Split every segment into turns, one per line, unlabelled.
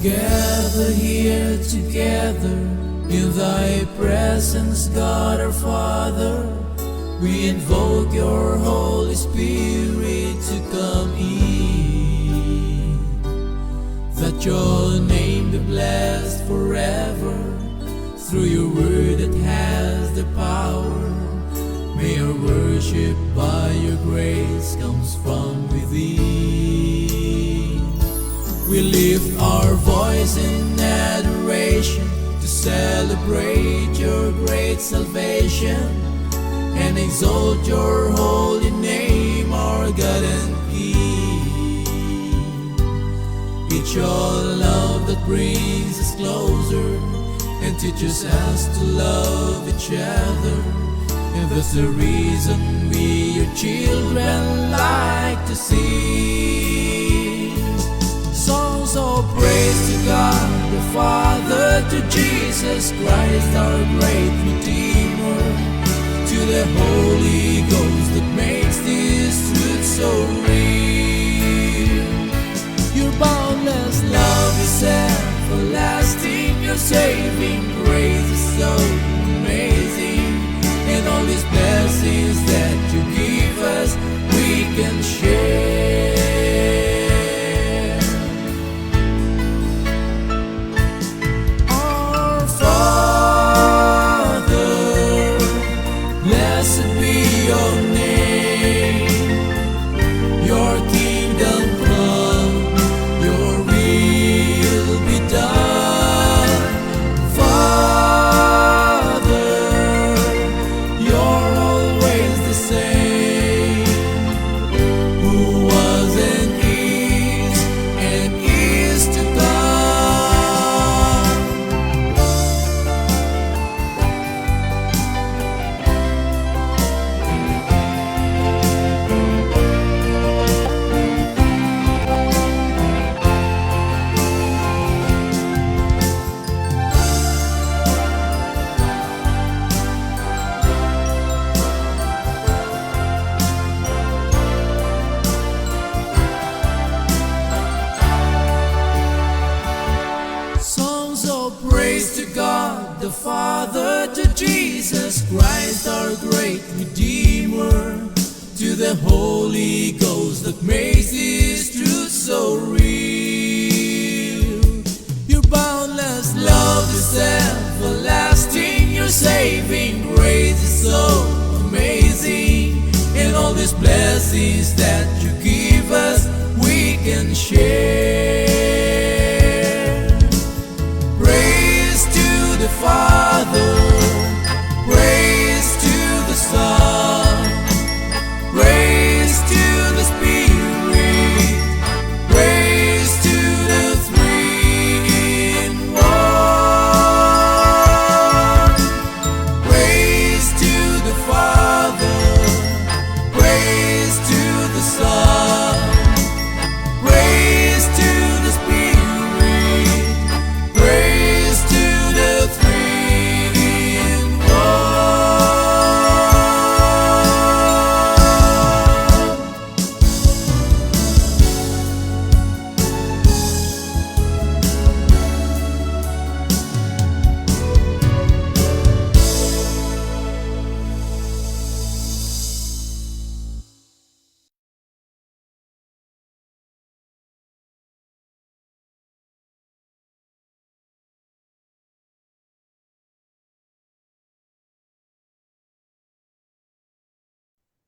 gather here together in thy presence, God our Father. We invoke your Holy Spirit to come in, that your name be blessed forever through your word that has the power. May our worship by your grace comes from within. We lift our voice in adoration to celebrate your great salvation and exalt your holy name, our God and King. It's your love that brings us closer and teaches us to love each other. And that's the reason we, your children, like to sing songs of praise to God the Father, to Jesus Christ our great Redeemer, to the Holy Ghost that makes this truth so real. Your boundless love is everlasting, your saving grace is so amazing, and all these blessings that you give us we can share. Our Father, blessed be your name. Your kingdom come, your will be done. Father, you're always the same, who was and is to come. Songs of praise to God the Father, to Jesus Christ our great Redeemer, to the Holy Ghost that makes this truth so real. Your boundless love is everlasting, your saving grace is so amazing, and all these blessings that you give us we can share. Praise to the Father, praise to the Son, praise to the Spirit, praise to the Three in One. Praise to the Father, praise to the Son, praise to the Spirit, praise to the Three in One.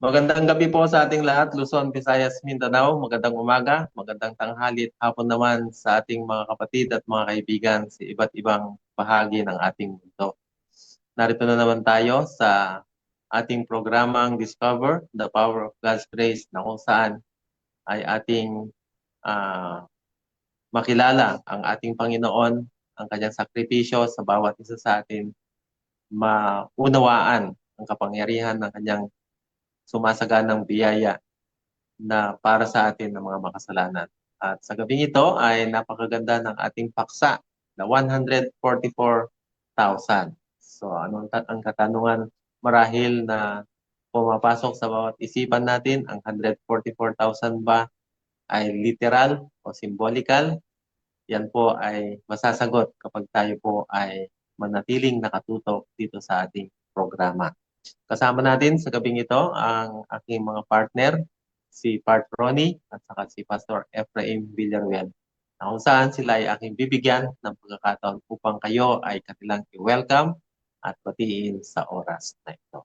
Magandang gabi po sa ating lahat, Luzon, Visayas, Mindanao. Magandang umaga, magandang tanghali at hapon naman sa ating mga kapatid at mga kaibigan sa iba't ibang bahagi ng ating mundo. Narito na naman tayo sa ating programang Discover the Power of God's Grace, na kung saan ay ating makilala ang ating Panginoon, ang kanyang sakripisyo sa bawat isa sa atin, maunawaan ang kapangyarihan ng kanyang sumasaganang biyaya na para sa atin ng mga makasalanan. At sa gabing ito ay napakaganda ng ating paksa na 144,000. So ang katanungan marahil na pumapasok sa bawat isipan natin, ang 144,000 ba ay literal o symbolical? yan po ay masasagot kapag tayo po ay manatiling nakatutok dito sa ating programa. Kasama natin sa gabing ito ang aking mga partner, si Part Ronnie at saka si Pastor Ephraim Villaruel, na kung saan sila ay aking bibigyan ng pagkakataon upang kayo ay kanilang i-welcome at batiin sa oras na ito.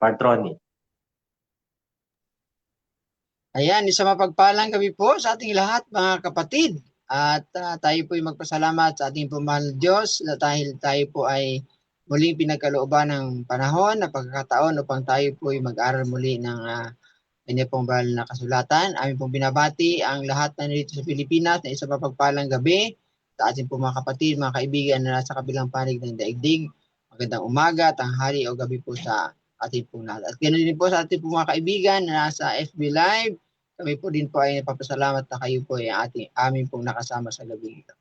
Part Ronnie.
Ayan, isang mapagpalang gabi po sa ating lahat mga kapatid. At tayo po ay magpasalamat sa ating pumahal na Diyos na dahil tayo po ay muling pinagkalooban ng panahon na pagkakataon upang tayo po ay mag-aral muli ng kanya pong bahal na kasulatan. Amin pong binabati ang lahat na nandito sa Pilipinas na isang mapagpalang gabi sa ating po mga kapatid, mga kaibigan na nasa kabilang panig ng daigdig. Magandang umaga, tanghali o gabi po sa ating po lahat. At ganoon din po sa ating po mga kaibigan na nasa FB Live. Kami po din po ay napapasalamat na kayo po ay amin pong nakasama sa gabi ito.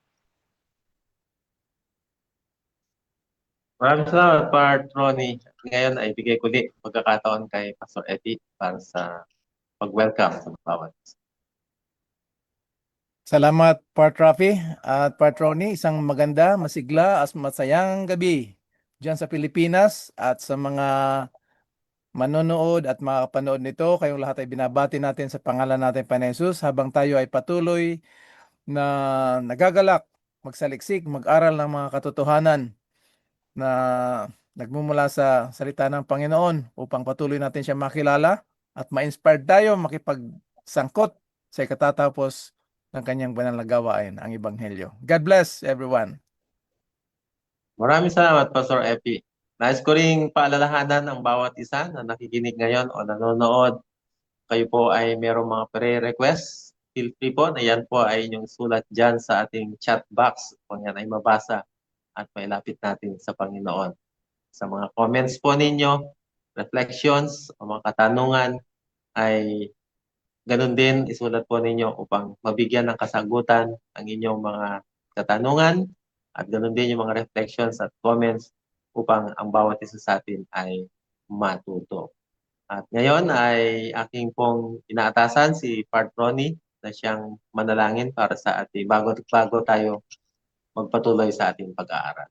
Maraming salamat, Part Ronnie. Ngayon ay bigay ko ulit pagkakataon kay Pastor Eddie para sa pag-welcome sa bawat.
Salamat, Part Rafi at Part Ronnie. Isang maganda, masigla at masayang gabi dyan sa Pilipinas at sa mga manonood at makapanood nito. Kayong lahat ay binabati natin sa pangalan natin, Panginoon Jesus, habang tayo ay patuloy na nagagalak, magsaliksik, mag-aral ng mga katotohanan na nagmumula sa salita ng Panginoon upang patuloy natin siya makilala at ma-inspired tayo makipagsangkot sa ikatatapos ng kanyang banal na gawain, ang Ebanghelyo. God bless everyone.
Maraming salamat, Pastor Epi. Nais ko ring paalalahanan ang bawat isa na nakikinig ngayon o nanonood. Kayo po ay mayroong mga pre-request. Feel free po na yan po ay inyong sulat dyan sa ating chat box. Kung yan ay mabasa at mailapit natin sa Panginoon. Sa mga comments po ninyo, reflections o mga katanungan ay ganun din isulat po ninyo upang mabigyan ng kasagutan ang inyong mga katanungan at ganun din yung mga reflections at comments upang ang bawat isa sa atin ay matuto. At ngayon ay aking pong inaatasan si Part Ronnie na siyang manalangin para sa ating bago tayo magpatuloy sa ating pag-aaral.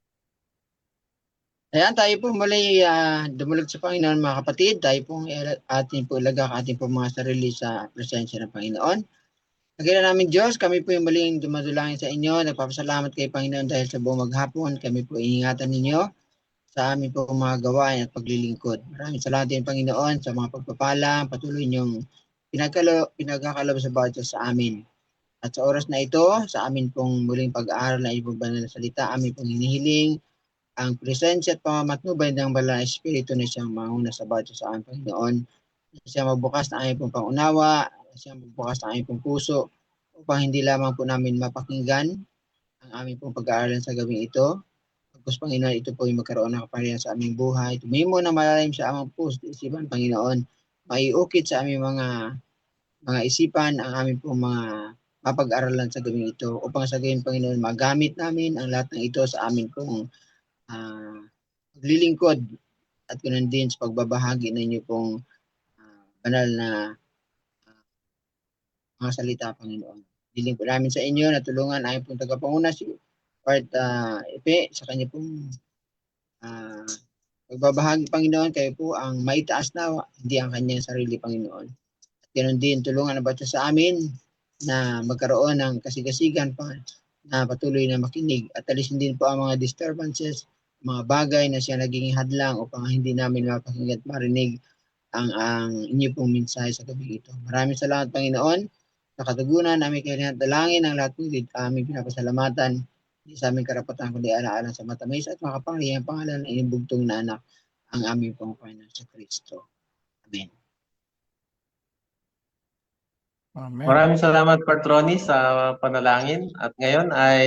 Ayan, tayo po muli dumulog sa Panginoon mga kapatid. Tayo po ating po ilagak ating po mga sarili sa presensya ng Panginoon. Pagkira namin Diyos, kami po yung muling dumadulangin sa inyo. Nagpapasalamat kay Panginoon dahil sa buong maghapon. Kami po iingatan ninyo sa aming po mga gawain at paglilingkod. Maraming salamat din Panginoon sa mga pagpapala, patuloy niyong pinagkakalob sa bawat sa amin. At sa oras na ito, sa amin pong muling pag-aaral na ibang banal na salita, amin pong hinihiling ang presensya at pamamatnubay ng banal na Espiritu na siyang manguna sa bawat sa aming Panginoon. Siya magbukas ng aming pong pangunawa, siya magbukas ng aming pong puso upang hindi lamang po namin mapakinggan ang aming pong pag-aaralan sa gabing ito. Pagkus Panginoon, ito po yung magkaroon ng kaparihan sa aming buhay. Tumimo na malalim sa aming puso at isipan, Panginoon. Maiukit sa aming mga isipan ang aming pong mga mapag-aralan sa gabing ito upang sa gayon, Panginoon, magamit namin ang lahat ng ito sa amin pong paglilingkod at ganoon din sa pagbabahagi ng inyo pong banal na mga salita, Panginoon. Dilingkod namin sa inyo na tulungan ay pong tagapanguna si Part Epe sa kanya pong pagbabahagi, Panginoon. Kayo po ang maitaas na, hindi ang kanyang sarili, Panginoon. At ganoon din, tulungan na ba ito sa amin na magkaroon ng kasigasigan pa na patuloy na makinig at alisin din po ang mga disturbances, mga bagay na siya naging hadlang upang hindi namin mapakinggan at marinig ang inyo pong mensahe sa gabi ito. Maraming salamat, Panginoon. Sa katugunan, namin kayo dalangin ang lahat ng aming pinapasalamatan. Hindi sa aming karapatan, kundi ala-alang sa matamis at makapangyarihang pangalan ng inibugtong na anak, ang aming pong Panginoon sa Kristo. Amen.
Amen.
Maraming salamat, Part Ronnie, sa panalangin. At ngayon ay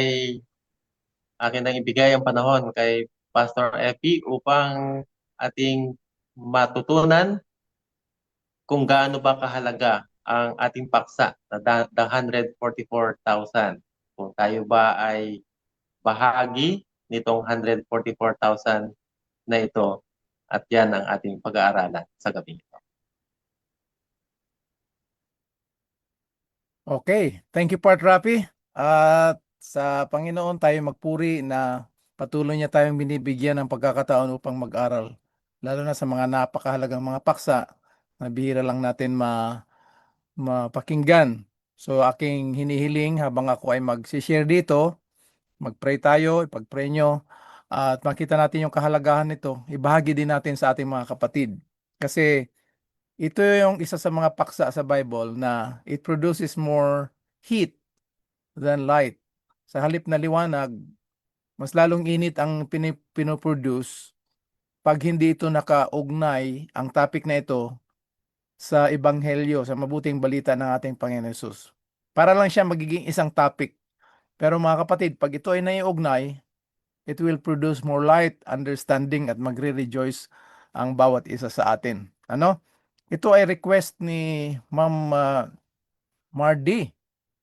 akin nang ibigay ang panahon kay Pastor Epi upang ating matutunan kung gaano ba kahalaga ang ating paksa na the 144,000. Kung tayo ba ay bahagi nitong 144,000 na ito at yan ang ating pag-aaralan sa gabi ito.
Okay, thank you, Part Rafi. At sa Panginoon tayo magpuri na patuloy niya tayong binibigyan ng pagkakataon upang mag-aral. Lalo na sa mga napakahalagang mga paksa na bihira lang natin mapakinggan. So aking hinihiling habang ako ay mag-share dito, mag-pray tayo, ipag-pray nyo, at makita natin yung kahalagahan nito. Ibahagi din natin sa ating mga kapatid. Kasi ito yung isa sa mga paksa sa Bible na it produces more heat than light. Sa halip na liwanag, mas lalong init ang pinoproduce pag hindi ito nakaugnay ang topic na ito sa ebanghelyo, sa mabuting balita ng ating Panginoon Hesus. Para lang siya magiging isang topic. Pero mga kapatid, pag ito ay naiugnay, it will produce more light, understanding, at magre-rejoice ang bawat isa sa atin. Ano? Ito ay request ni Ma'am Mardy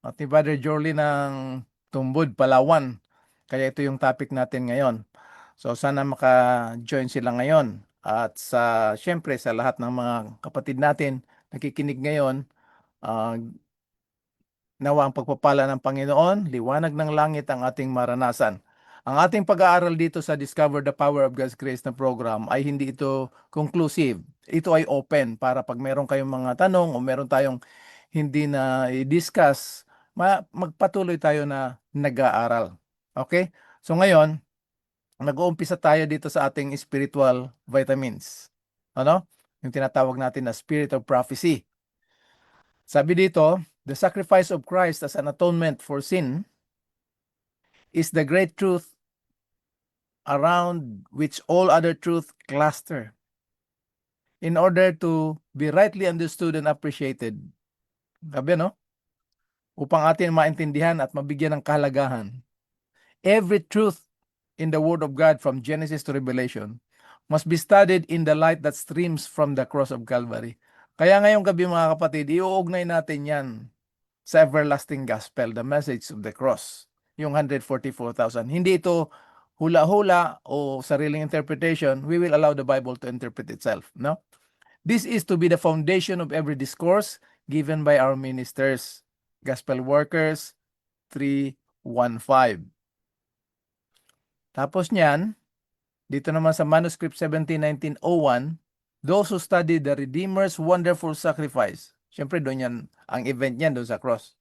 at ni Brother Jorly ng Tumbod, Palawan. Kaya ito yung topic natin ngayon. So sana maka-join sila ngayon. At syempre sa lahat ng mga kapatid natin nakikinig ngayon, nawa ang pagpapala ng Panginoon, liwanag ng langit ang ating maranasan. Ang ating pag-aaral dito sa Discover the Power of God's Grace na program ay hindi ito conclusive. Ito ay open para pag meron kayong mga tanong o meron tayong hindi na i-discuss, magpatuloy tayo na nag-aaral. Okay? So ngayon, nag-uumpisa tayo dito sa ating spiritual vitamins. Ano? Yung tinatawag natin na spirit of prophecy. Sabi dito, the sacrifice of Christ as an atonement for sin is the great truth around which all other truth cluster. In order to be rightly understood and appreciated, sabi no? Upang atin maintindihan at mabigyan ng kahalagahan, every truth in the Word of God from Genesis to Revelation must be studied in the light that streams from the cross of Calvary. Kaya ngayong gabi mga kapatid, iuugnay natin yan sa everlasting gospel, the message of the cross, yung 144,000. Hindi ito hula-hula o sariling interpretation. We will allow the Bible to interpret itself. No? This is to be the foundation of every discourse given by our ministers, gospel workers, 3:1-5. Tapos niyan, dito naman sa manuscript 1719-01, those who study the Redeemer's wonderful sacrifice, syempre doon yan, ang event niyan doon sa cross,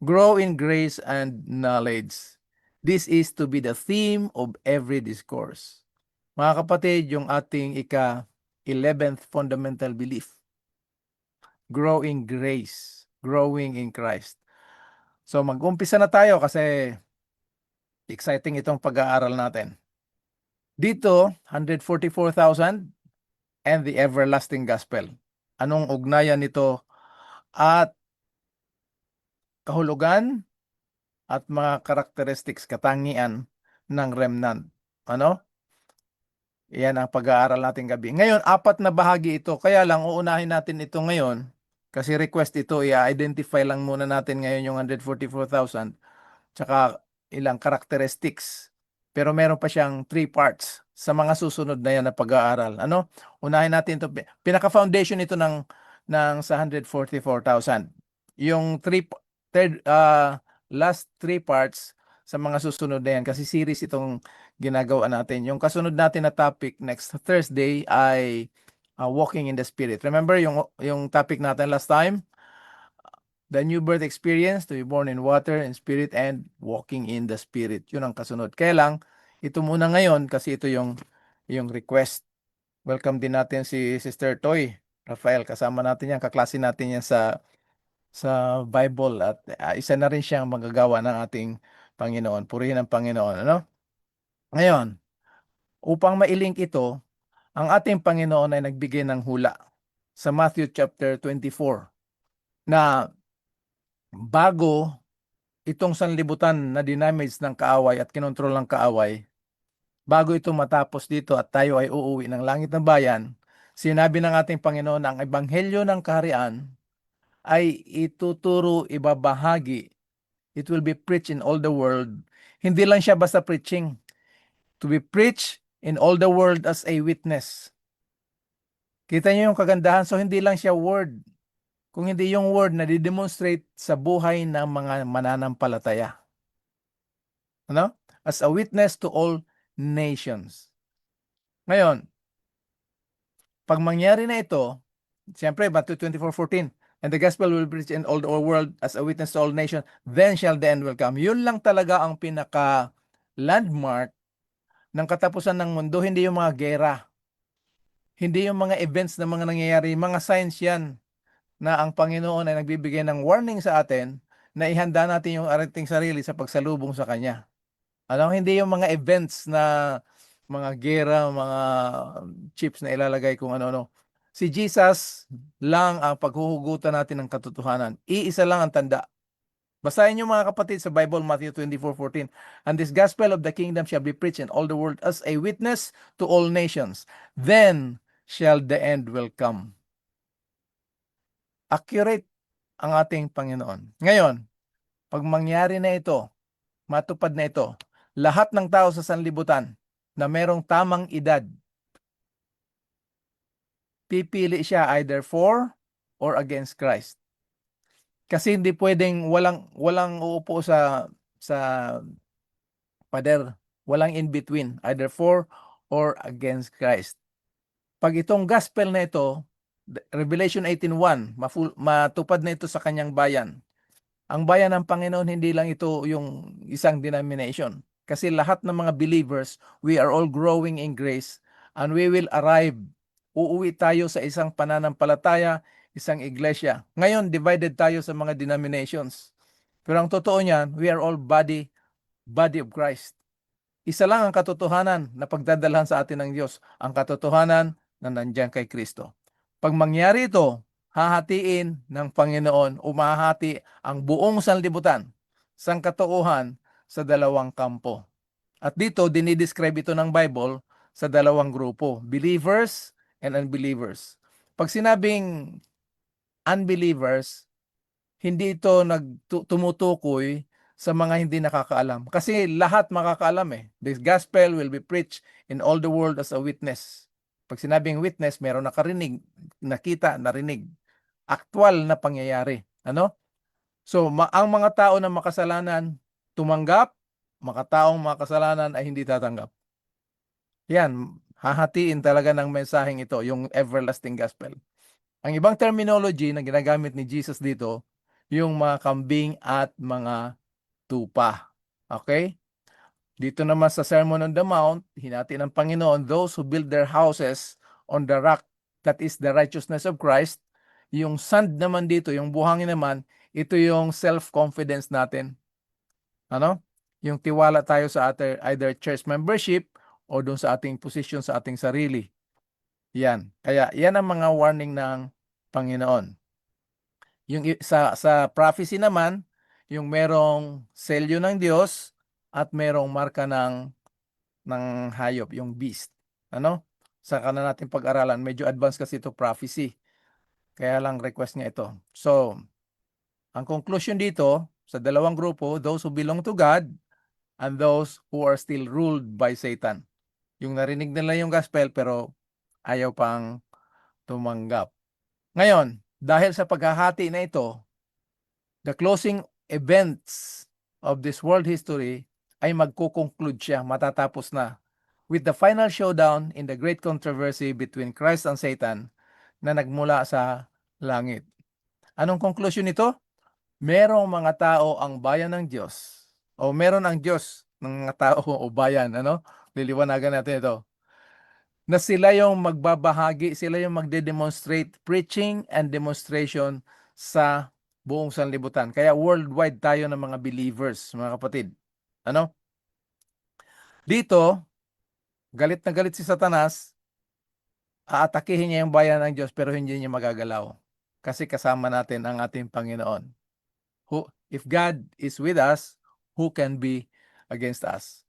grow in grace and knowledge. This is to be the theme of every discourse. Mga kapatid, yung ating ika-11th fundamental belief, grow in grace, growing in Christ. So mag-umpisa na tayo kasi exciting itong pag-aaral natin. Dito, 144,000 and the everlasting gospel. Anong ugnayan nito at kahulugan at mga characteristics, katangian ng remnant? Ano? Iyan ang pag-aaral natin gabi. Ngayon, 4 na bahagi ito. Kaya lang, uunahin natin ito ngayon kasi request ito, i-identify lang muna natin ngayon yung 144,000 tsaka ilang characteristics. Pero meron pa siyang 3 parts sa mga susunod na yan na pag-aaral. Ano? Unahin natin ito. Pinaka-foundation ito ng sa 144,000. Yung last 3 parts sa mga susunod na yan kasi series itong ginagawa natin. Yung kasunod natin na topic next Thursday ay walking in the Spirit. Remember yung topic natin last time? The new birth experience, to be born in water and spirit and walking in the Spirit. Yun ang kasunod. Kaya lang, ito muna ngayon kasi ito yung request. Welcome din natin si Sister Toy Rafael. Kasama natin yan, kaklase natin yan sa Bible at isa na rin siyang magagawa ng ating Panginoon. Purihin ang Panginoon. Ano? Ngayon, upang mailink ito, ang ating Panginoon ay nagbigay ng hula sa Matthew chapter 24 na bago itong sanlibutan na dinamage ng kaaway at kinontrol ng kaaway, bago ito matapos dito at tayo ay uuwi ng langit ng bayan, sinabi ng ating Panginoon na ang ebanghelyo ng kaharian ay ituturo, ibabahagi. It will be preached in all the world. Hindi lang siya basta preaching. To be preached in all the world as a witness. Kita niyo yung kagandahan. So hindi lang siya word, kung hindi yung word na di-demonstrate sa buhay ng mga mananampalataya. Ano? As a witness to all nations. Ngayon, pag mangyari na ito, siyempre, Matthew 24:14, and the gospel will be preached in all the world as a witness to all nations, then shall the end will come. Yun lang talaga ang pinaka-landmark ng katapusan ng mundo, hindi yung mga gera. Hindi yung mga events na mga nangyayari, mga signs yan na ang Panginoon ay nagbibigay ng warning sa atin na ihanda natin yung ating sarili sa pagsalubong sa Kanya. Ano, hindi yung mga events na mga gera, mga chips na ilalagay kung ano-ano. Si Jesus lang ang paghuhugutan natin ng katotohanan. Iisa lang ang tanda. Basahin niyo mga kapatid sa Bible, Matthew 24:14. And this gospel of the kingdom shall be preached in all the world as a witness to all nations. Then shall the end will come. Accurate ang ating Panginoon. Ngayon, pag mangyari na ito, matupad na ito, lahat ng tao sa sanlibutan na merong tamang edad, pipili siya either for or against Christ. Kasi hindi pwedeng walang uupo sa pader, walang in between, either for or against Christ. Pag itong gospel na ito, Revelation 18:1, matupad na ito sa kanyang bayan. Ang bayan ng Panginoon, hindi lang ito yung isang denomination. Kasi lahat ng mga believers, we are all growing in grace and we will arrive. Uuwi tayo sa isang pananampalataya, isang iglesia. Ngayon, divided tayo sa mga denominations. Pero ang totoo niyan, we are all body of Christ. Isa lang ang katotohanan na pagdadalhan sa atin ng Diyos, ang katotohanan na nandiyan kay Kristo. Pag mangyari ito, hahatiin ng Panginoon, umahati ang buong sanlibutan, sangkatauhan sa dalawang kampo. At dito, dinidescribe ito ng Bible sa dalawang grupo, believers and unbelievers. Pag sinabing unbelievers, hindi ito tumutukoy sa mga hindi nakakaalam. Kasi lahat makakaalam eh. This gospel will be preached in all the world as a witness. Pag sinabing witness, meron nakarinig, nakita, narinig. Aktual na pangyayari. Ano? So, ang mga tao na makasalanan tumanggap, mga taong makasalanan ay hindi tatanggap. Yan, hahatiin talaga ng mensaheng ito, yung everlasting gospel. Ang ibang terminology na ginagamit ni Jesus dito, yung mga kambing at mga tupa. Okay? Dito naman sa Sermon on the Mount, hinati ng Panginoon, those who build their houses on the rock, that is the righteousness of Christ. Yung sand naman dito, yung buhangin naman, ito yung self-confidence natin. Ano? Yung tiwala tayo sa either church membership o doon sa ating position sa ating sarili. Yan. Kaya yan ang mga warning ng Panginoon. Yung sa prophecy naman, yung merong selyo ng Diyos at merong marka ng hayop, yung beast. Ano? Saka na natin pag-aralan. Medyo advanced kasi ito prophecy. Kaya lang request niya ito. So, ang conclusion dito, sa dalawang grupo, those who belong to God and those who are still ruled by Satan. Yung narinig nila yung gospel pero ayaw pang tumanggap. Ngayon, dahil sa paghahati na ito, the closing events of this world history ay magkukonclude siya, matatapos na, with the final showdown in the great controversy between Christ and Satan na nagmula sa langit. Anong conclusion nito? Merong mga tao ang bayan ng Diyos, o meron ang Diyos ng mga tao o bayan, ano? Liliwanagan natin ito. Na sila yung magbabahagi, sila yung magde-demonstrate, preaching and demonstration sa buong sanlibutan. Kaya worldwide tayo ng mga believers, mga kapatid. Ano? Dito, galit na galit si Satanas, aatakihin niya yung bayan ng Diyos pero hindi niya magagalaw. Kasi kasama natin ang ating Panginoon. If God is with us, who can be against us?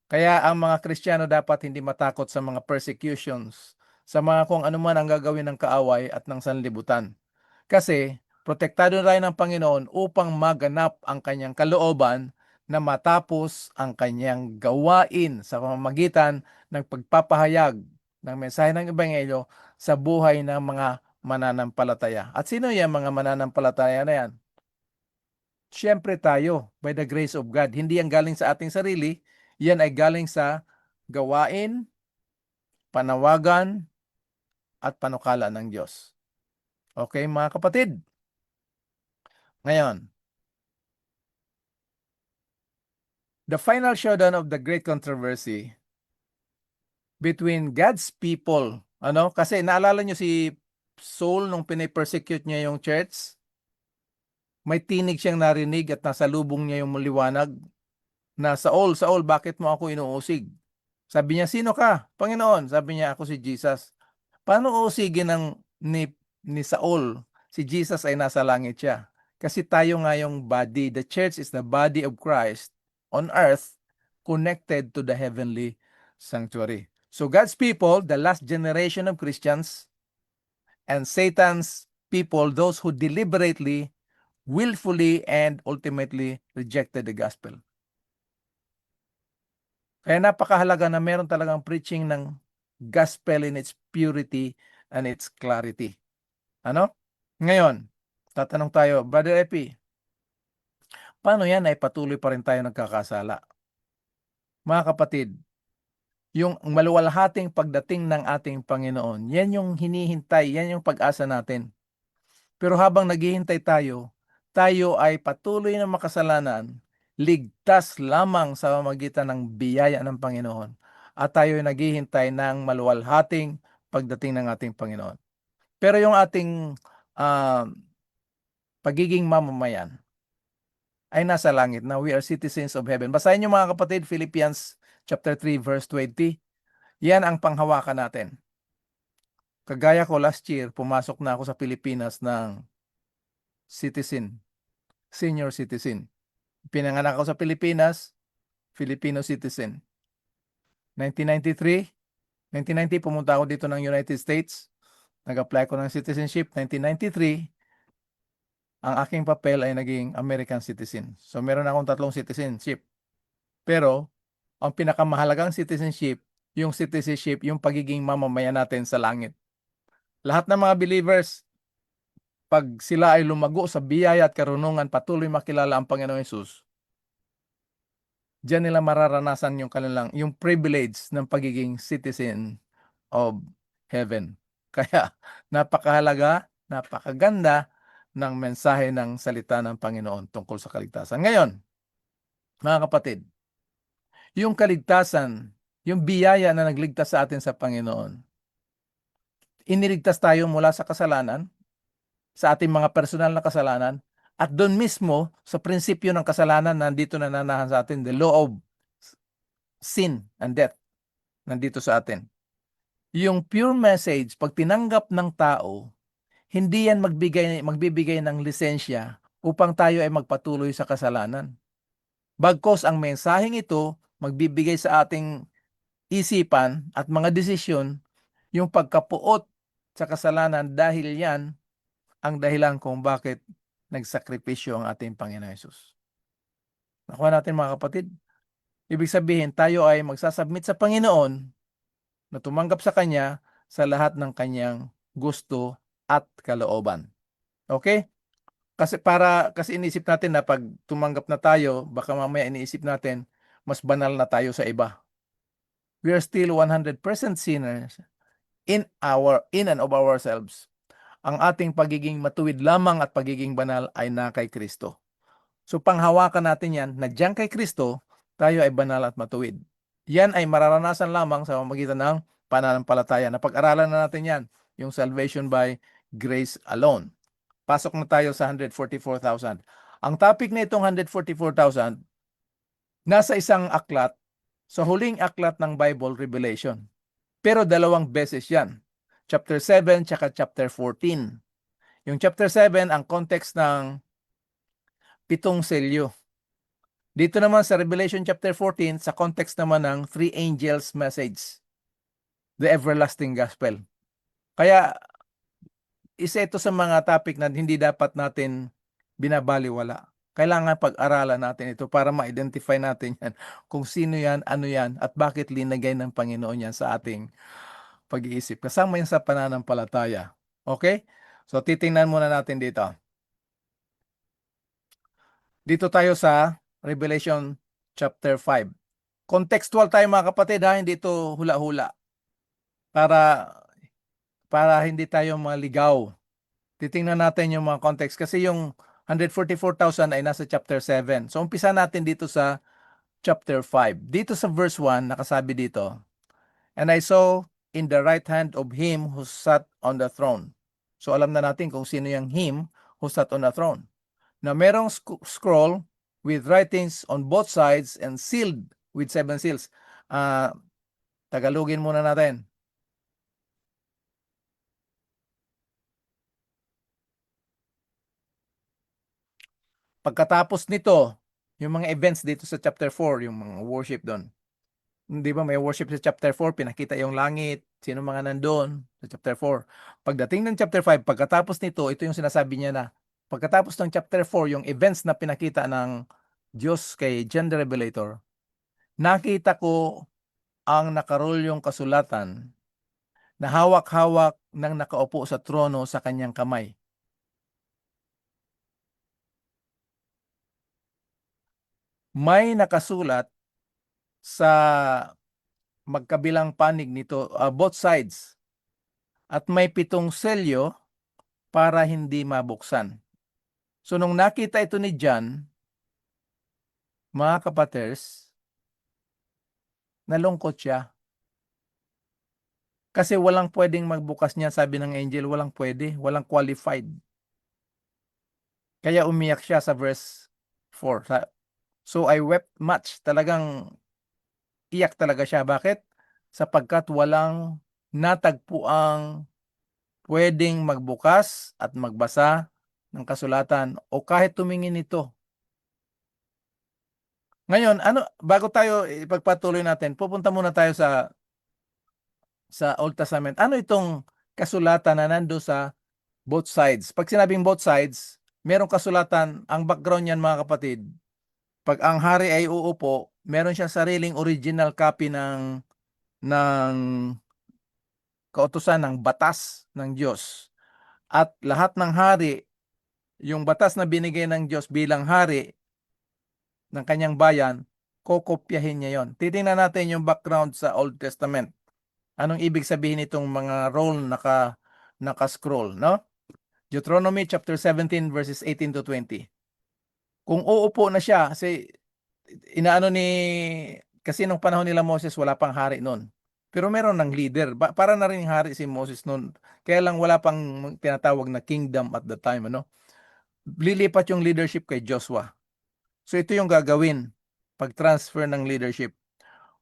Kaya ang mga Kristiyano dapat hindi matakot sa mga persecutions, sa mga kung ano man ang gagawin ng kaaway at ng sanlibutan. Kasi protektado tayo ng Panginoon upang maganap ang kanyang kalooban na matapos ang kanyang gawain sa pamamagitan ng pagpapahayag ng mensahe ng Ebanghelyo sa buhay ng mga mananampalataya. At sino yung mga mananampalataya na yan? Siyempre tayo, by the grace of God. Hindi yan galing sa ating sarili, yan ay galing sa gawain, panawagan, at panukala ng Diyos. Okay, mga kapatid? Ngayon, the final showdown of the great controversy between God's people. Kasi naalala nyo si Saul nung pinipersecute niya yung church? May tinig siyang narinig at nasa lubong niya yung liwanag na, Saul, Saul, bakit mo ako inuusig? Sabi niya, sino ka? Panginoon. Sabi niya, ako si Jesus. Paano uusigin ni Saul? Si Jesus ay nasa langit siya. Kasi tayo nga yung body. The church is the body of Christ on earth connected to the heavenly sanctuary. So God's people, the last generation of Christians, and Satan's people, those who deliberately, willfully, and ultimately rejected the gospel. Kaya napakahalaga na meron talagang preaching ng gospel in its purity and its clarity. Ngayon, tatanong tayo, Brother Epi, paano yan ay patuloy pa rin tayo nagkakasala? Mga kapatid, yung maluwalhating pagdating ng ating Panginoon, yan yung hinihintay, yan yung pag-asa natin. Pero habang naghihintay tayo ay patuloy na makasalanan, ligtas lamang sa pamamagitan ng biyaya ng Panginoon. At tayo ay naghihintay ng maluwalhating pagdating ng ating Panginoon. Pero yung ating pagiging mamamayan ay nasa langit na we are citizens of heaven. Basahin niyo mga kapatid, Philippians chapter 3 verse 20. Yan ang panghawakan natin. Kagaya ko last year, pumasok na ako sa Pilipinas ng senior citizen. Pinanganak ako sa Pilipinas, Filipino citizen. 1990 pumunta ako dito ng United States. Nag-apply ko ng citizenship. 1993, ang aking papel ay naging American citizen. So meron akong 3 citizenship. Pero ang pinakamahalagang citizenship, yung pagiging mamamayan natin sa langit. Lahat ng mga believers, pag sila ay lumago sa biyaya at karunungan, patuloy makilala ang Panginoong Hesus, diyan nila mararanasan yung privilege ng pagiging citizen of heaven. Kaya napakahalaga, napakaganda ng mensahe ng salita ng Panginoon tungkol sa kaligtasan. Ngayon, mga kapatid, yung kaligtasan, yung biyaya na nagligtas sa atin sa Panginoon, iniligtas tayo mula sa kasalanan, sa ating mga personal na kasalanan, at doon mismo sa prinsipyo ng kasalanan nandito nananahan sa atin, the law of sin and death nandito sa atin. Yung pure message, pag tinanggap ng tao, hindi yan magbibigay ng lisensya upang tayo ay magpatuloy sa kasalanan. Bagkos ang mensaheng ito magbibigay sa ating isipan at mga desisyon yung pagkapuot sa kasalanan, dahil yan ang dahilan kung bakit nagsakripisyo ang ating Panginoon Hesus. Nakuha natin mga kapatid? Ibig sabihin, tayo ay magsasubmit sa Panginoon na tumanggap sa Kanya sa lahat ng Kanyang gusto at kalooban. Okay? Kasi iniisip natin na pag tumanggap na tayo, baka mamaya iniisip natin, mas banal na tayo sa iba. We are still 100% sinners in and of ourselves. Ang ating pagiging matuwid lamang at pagiging banal ay na kay Kristo. So panghawakan natin yan, na diyan kay Kristo, tayo ay banal at matuwid. Yan ay mararanasan lamang sa pamamagitan ng pananampalataya. Napag-aralan na natin yan, yung salvation by grace alone. Pasok na tayo sa 144,000. Ang topic na itong 144,000, nasa isang aklat, sa huling aklat ng Bible, Revelation. Pero 2 beses yan. Chapter 7 tsaka chapter 14. Yung chapter 7, ang context ng 7 selyo. Dito naman sa Revelation chapter 14, sa context naman ng 3 angels' message. The everlasting gospel. Kaya isa ito sa mga topic na hindi dapat natin binabaliwala. Kailangan pag-aralan natin ito para ma-identify natin yan, kung sino yan, ano yan, at bakit linagay ng Panginoon yan sa ating pag-iisip. Kasama yan sa pananampalataya. Okay? So titingnan muna natin dito. Dito tayo sa Revelation chapter 5. Contextual tayo mga kapatid ha, hindi ito hula-hula. Para hindi tayo maligaw. Titingnan natin yung mga context kasi yung 144,000 ay nasa chapter 7. So umpisa natin dito sa chapter 5. Dito sa verse 1, nakasabi dito, "And I saw in the right hand of him who sat on the throne." So alam na natin kung sino yung him who sat on the throne. Na merong scroll with writings on both sides and sealed with 7 seals. Tagalogin muna natin. Pagkatapos nito, yung mga events dito sa chapter 4, yung mga worship doon. Di ba may worship sa chapter 4, pinakita yung langit, sino mga nandoon sa chapter 4. Pagdating ng chapter 5, pagkatapos nito, ito yung sinasabi niya na, pagkatapos ng chapter 4, yung events na pinakita ng Diyos kay John the Revelator, nakita ko ang nakarolyong kasulatan na hawak-hawak ng nakaupo sa trono sa kanyang kamay. May nakasulat sa magkabilang panig nito, both sides, at may 7 selyo para hindi mabuksan. So nung nakita ito ni John, mga kapaters, nalungkot siya. Kasi walang pwedeng magbukas niya, sabi ng angel, walang pwede, walang qualified. Kaya umiyak siya sa verse 4. So I wept much. Talagang iyak talaga siya. Bakit? Sapagkat walang natagpuang pwedeng magbukas at magbasa ng kasulatan o kahit tumingin ito. Ngayon, bago tayo ipagpatuloy natin, pupunta muna tayo sa Old Testament. Ano itong kasulatan na nando sa both sides? Pag sinabing both sides, merong kasulatan, ang background niyan mga kapatid, pag ang hari ay uupo, meron siyang sariling original copy ng kautusan ng batas ng Diyos. At lahat ng hari, yung batas na binigay ng Diyos bilang hari ng kanyang bayan, kokopyahin niya yon. Titingnan natin yung background sa Old Testament. Anong ibig sabihin itong mga roll naka-scroll, no? Deuteronomy chapter 17 verses 18 to 20. Kung uupo na siya, kasi nung panahon nila Moses, wala pang hari noon. Pero meron ng leader. Para na rin hari si Moses noon. Kaya lang wala pang tinatawag na kingdom at the time, ano? Lilipat yung leadership kay Joshua. So ito yung gagawin pag-transfer ng leadership.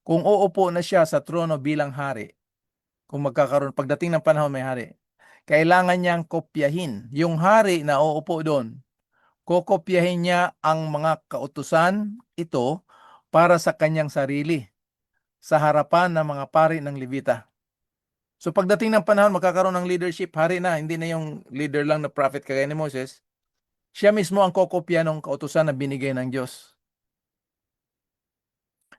Kung uupo na siya sa trono bilang hari, kung pagdating ng panahon may hari, kailangan niyang kopyahin. Yung hari na uupo doon, kokopyahin niya ang mga kautusan ito para sa kanyang sarili sa harapan ng mga pari ng Levita. So pagdating ng panahon, magkakaroon ng leadership, hari na, hindi na yung leader lang na prophet kagaya ni Moses. Siya mismo ang kokopya ng kautusan na binigay ng Diyos.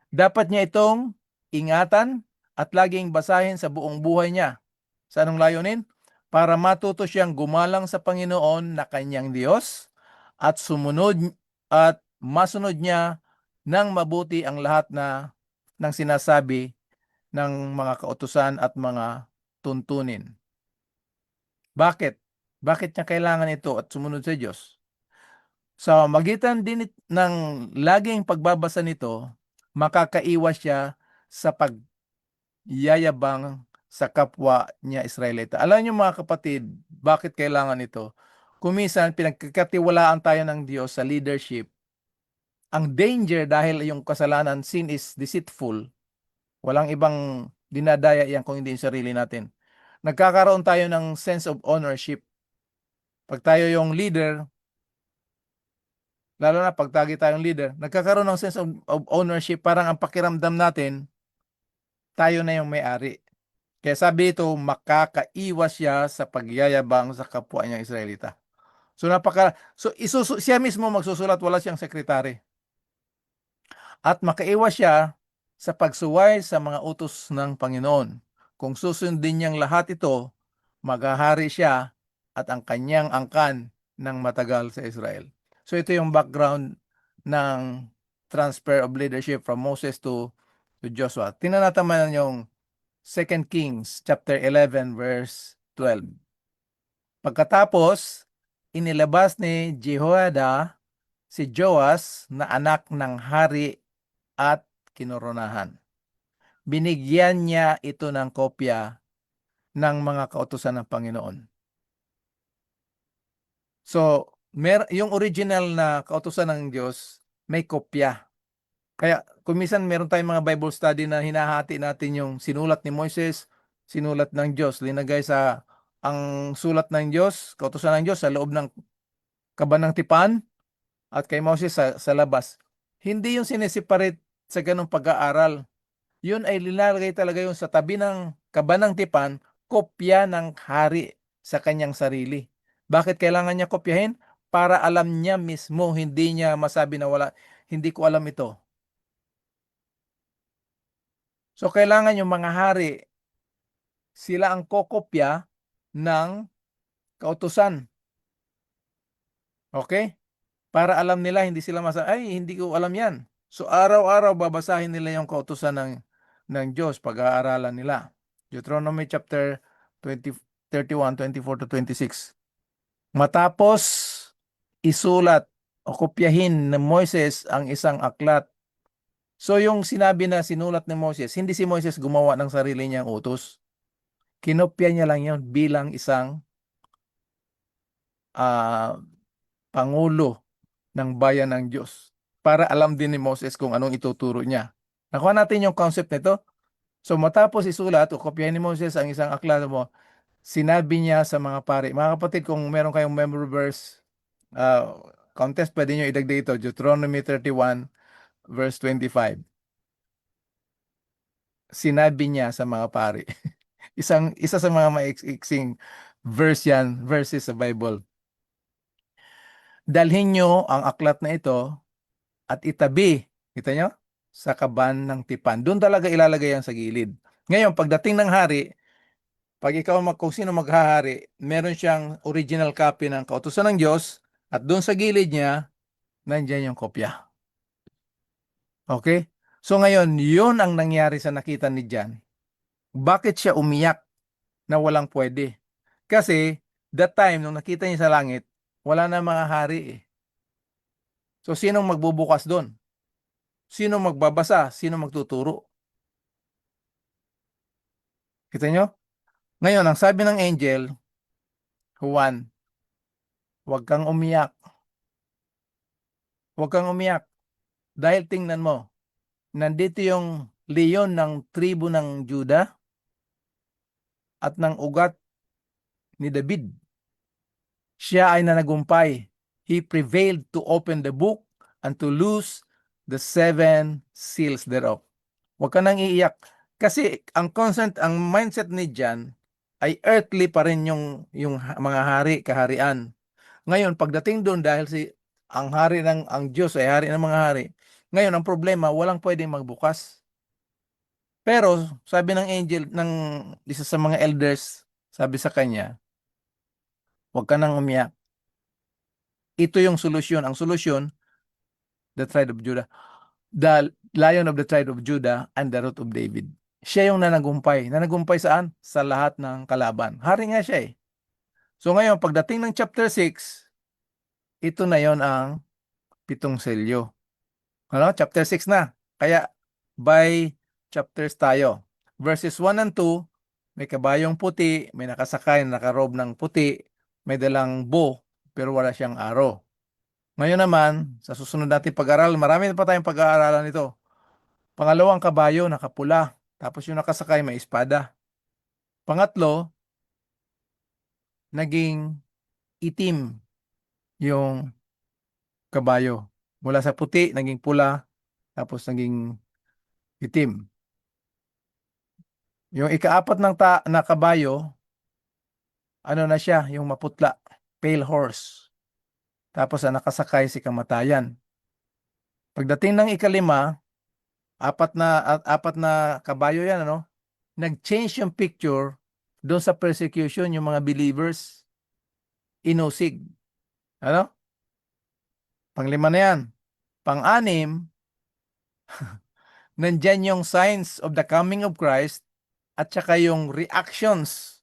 Dapat niya itong ingatan at laging basahin sa buong buhay niya. Sa anong layunin? Para matuto siyang gumalang sa Panginoon na kanyang Diyos at masunod niya ng mabuti ang lahat ng sinasabi ng mga kautusan at mga tuntunin. Bakit? Bakit niya kailangan ito at sumunod sa Diyos? Sa magitan din ng laging pagbabasa nito, makakaiwas siya sa pagyayabang sa kapwa niya Israelita. Alam niyo mga kapatid, bakit kailangan ito? Kumisan, pinagkakatiwalaan tayo ng Diyos sa leadership. Ang danger dahil yung kasalanan, sin is deceitful. Walang ibang dinadaya yan kung hindi yung sarili natin. Nagkakaroon tayo ng sense of ownership. Pag tayo yung leader, lalo na pag tayong leader, nagkakaroon ng sense of ownership, parang ang pakiramdam natin, tayo na yung may-ari. Kaya sabi ito, makakaiwas siya sa pagyayabang sa kapwa niyang Israelita. So siya mismo magsusulat, wala siyang sekretary. At makaiwas siya sa pagsuway sa mga utos ng Panginoon. Kung susundin niyang lahat ito, maghahari siya at ang kanyang angkan ng matagal sa Israel. So ito yung background ng transfer of leadership from Moses to Joshua. Tingnan natin yung 2 Kings chapter 11 verse 12. Pagkatapos, inilabas ni Jehoiada si Joas na anak ng hari at kinoronahan. Binigyan niya ito ng kopya ng mga kautusan ng Panginoon. So, yung original na kautusan ng Diyos, may kopya. Kaya kung minsan meron tayong mga Bible study na hinahati natin yung sinulat ni Moises, sinulat ng Diyos, linagay sa ang sulat ng Diyos, kautusan ng Diyos sa loob ng kaban ng tipan at kay Moses sa labas. Hindi yung sineseparate sa ganong pag-aaral. Yun ay linalagay talaga yung sa tabi ng kaban ng tipan, kopya ng hari sa kanyang sarili. Bakit kailangan niya kopyahin? Para alam niya mismo, hindi niya masabi na hindi ko alam ito. So kailangan yung mga hari, sila ang kokopya ng kautusan. Okay? Para alam nila, hindi sila hindi ko alam yan. So araw-araw babasahin nila yung kautusan ng Diyos, pag-aaralan nila. Deuteronomy chapter 31, 24 to 26. Matapos isulat o kopyahin ng Moises ang isang aklat. So yung sinabi na sinulat ni Moses, hindi si Moses gumawa ng sarili niyang utos. Kinopya niya lang yun bilang isang pangulo ng bayan ng Diyos para alam din ni Moses kung anong ituturo niya. Nakuha natin yung concept nito. So matapos isulat o kopyahin ni Moses ang isang aklat mo, sinabi niya sa mga pari. Mga kapatid, kung meron kayong memory verse contest, pwede nyo idagdag ito. Deuteronomy 31 verse 25. Sinabi niya sa mga pari. Isa sa mga maiksing verses sa Bible. Dalhin nyo ang aklat na ito at itabi, kita nyo, sa kaban ng tipan. Doon talaga ilalagay yan sa gilid. Ngayon, pagdating ng hari, pag ikaw kung sino maghahari, meron siyang original copy ng kautusan ng Diyos at doon sa gilid niya, nandiyan yung kopya. Okay? So ngayon, yun ang nangyari sa nakita ni John. Bakit siya umiyak na walang pwede? Kasi, that time, nung nakita niya sa langit, wala na mga hari eh. So, sinong magbubukas doon? Sino magbabasa? Sino magtuturo? Kita nyo? Ngayon, ang sabi ng angel, Juan, huwag kang umiyak. Huwag kang umiyak. Dahil tingnan mo, nandito yung leon ng tribo ng Juda at ng ugat ni David. Siya ay nanagumpay. He prevailed to open the book and to loose the 7 seals thereof. Huwag ka nang iiyak. Kasi ang mindset ni John ay earthly pa rin yung mga hari, kaharian. Ngayon, pagdating doon, dahil ang Diyos ay hari ng mga hari, ngayon, ang problema, walang pwedeng magbukas. Pero, sabi ng angel, ng isa sa mga elders, sabi sa kanya, huwag ka nang umiyak. Ito yung solusyon. Ang solusyon, the tribe of Judah. The Lion of the tribe of Judah and the Root of David. Siya yung nanagumpay. Nanagumpay saan? Sa lahat ng kalaban. Hari nga siya eh. So ngayon, pagdating ng chapter 6, ito na yon ang 7 selyo. Ano? Chapter 6 na. Kaya, by chapters tayo. Verses 1 and 2, may kabayong puti, may nakasakay, nakarobe ng puti, may dalang bow, pero wala siyang arrow. Ngayon naman, sa susunod natin pag-aaral, marami pa tayong pag-aaralan nito. Pangalawang kabayo, nakapula. Tapos yung nakasakay, may espada. Pangatlo, naging itim yung kabayo. Mula sa puti, naging pula, tapos naging itim. Yung ikaapat na kabayo, ano na siya, yung maputla, pale horse. Tapos ang nakasakay si kamatayan. Pagdating ng ikalima, apat na kabayo yan, ano? Nag-change yung picture doon sa persecution, yung mga believers, inusig. Ano? Panglima na yan. Pang-anim, nandyan yung signs of the coming of Christ at saka yung reactions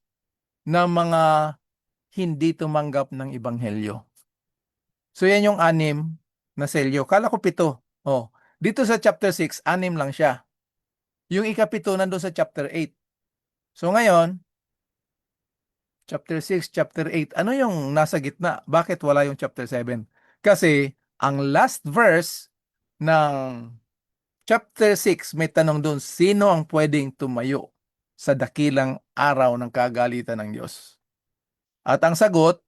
ng mga hindi tumanggap ng Ebanghelyo. So yan yung 6 na selyo. Kala ko 7. Oh, dito sa chapter 6, 6 lang siya. Yung ika-7 nandun sa chapter 8. So ngayon, chapter 6, chapter 8, ano yung nasa gitna? Bakit wala yung chapter 7? Kasi ang last verse ng chapter 6 may tanong doon, sino ang pwedeng tumayo sa dakilang araw ng kagalitan ng Diyos? At ang sagot,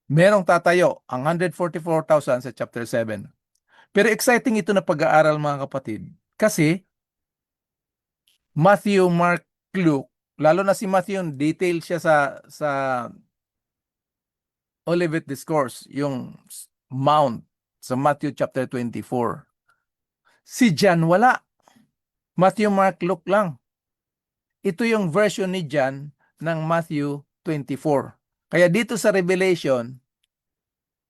merong tatayo, ang 144,000 sa chapter 7. Pero exciting ito na pag-aaral mga kapatid. Kasi Matthew, Mark, Luke, lalo na si Matthew, detail siya sa Olivet Discourse, yung Mount sa Matthew chapter 24. Si John wala. Matthew, Mark, Luke lang. Ito yung version ni John ng Matthew 24. Kaya dito sa Revelation,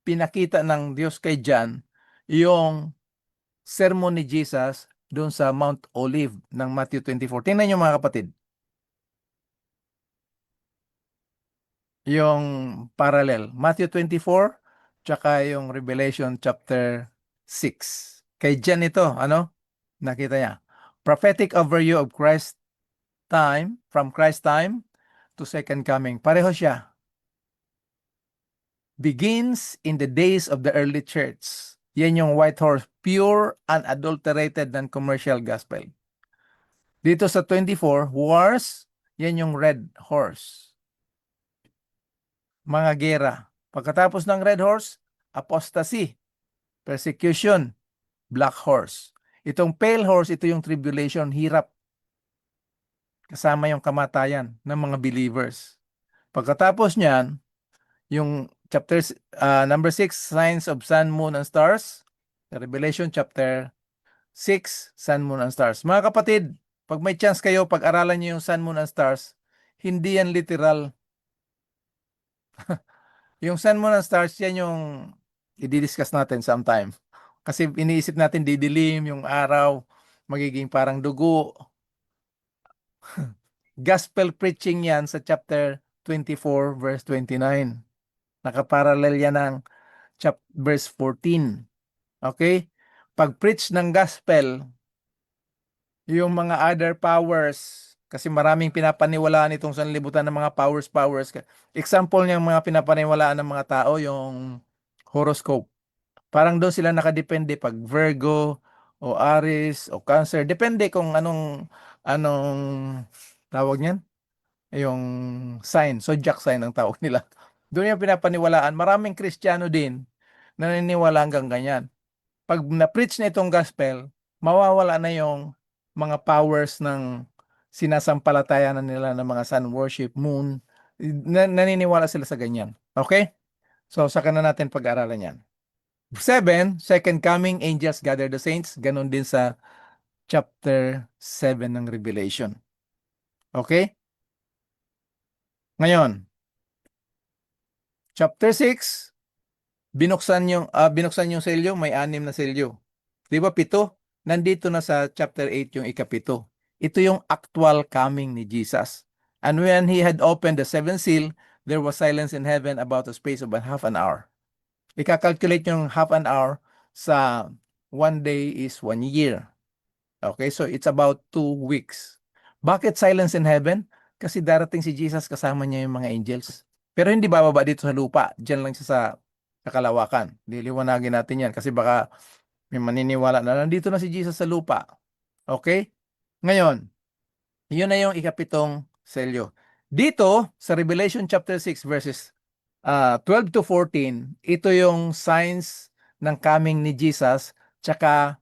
pinakita ng Diyos kay John yung sermon ni Jesus doon sa Mount Olive ng Matthew 24. Tingnan nyo mga kapatid. Yung parallel. Matthew 24, tsaka yung Revelation chapter 6. Kay John ito, ano? Nakita niya. Prophetic overview of Christ time, from Christ time to second coming. Pareho siya. Begins in the days of the early church. Yan yung white horse, pure, unadulterated, non-commercial gospel. Dito sa 24, wars, yan yung red horse. Mga gera. Pagkatapos ng red horse, apostasy, persecution, black horse. Itong pale horse, ito yung tribulation, hirap. Kasama yung kamatayan ng mga believers. Pagkatapos niyan, yung chapter number 6, signs of sun, moon, and stars. Revelation chapter 6, sun, moon, and stars. Mga kapatid, pag may chance kayo, pag-aralan niyo yung sun, moon, and stars, hindi yan literal. Yung sun, moon, and stars, yan yung i-discuss natin sometime. Kasi iniisip natin didilim, yung araw, magiging parang dugo. Gospel preaching yan sa chapter 24, verse 29. Nakaparallel yan ng verse 14. Okay? Pag-preach ng gospel, yung mga other powers, kasi maraming pinapaniwalaan itong sanlibutan ng mga powers. Example niyang mga pinapaniwalaan ng mga tao, yung horoscope. Parang doon sila nakadepende pag Virgo, o Aries, o Cancer. Depende kung anong tawag niyan? Yung sign, zodiac sign ang tawag nila. Doon yung pinapaniwalaan. Maraming Kristiyano din na naniniwala hanggang ganyan. Pag na-preach na itong gospel, mawawala na yung mga powers ng sinasampalatayanan nila ng mga sun worship, moon. Naniniwala sila sa ganyan. Okay? So, saka na natin pag-aralan yan. 7, second coming, angels gather the saints. Ganon din sa chapter 7 ng Revelation. Okay? Ngayon, chapter 6, binuksan yung selyo, may 6 na selyo. Di ba 7? Nandito na sa chapter 8 yung ika-7. Ito yung actual coming ni Jesus. And when he had opened the 7th seal, there was silence in heaven about a space of half an hour. Ika-calculate yung half an hour sa 1 day is 1 year. Okay, so it's about 2 weeks. Bakit silence in heaven? Kasi darating si Jesus, kasama niya yung mga angels. Pero hindi bababa dito sa lupa. Diyan lang siya sa kalawakan. Diliwanagin natin yan kasi baka may maniniwala na nandito na si Jesus sa lupa. Okay? Ngayon, yun na yung ika-7 selyo. Dito, sa Revelation chapter 6 verses 12 to 14, ito yung signs ng coming ni Jesus. Tsaka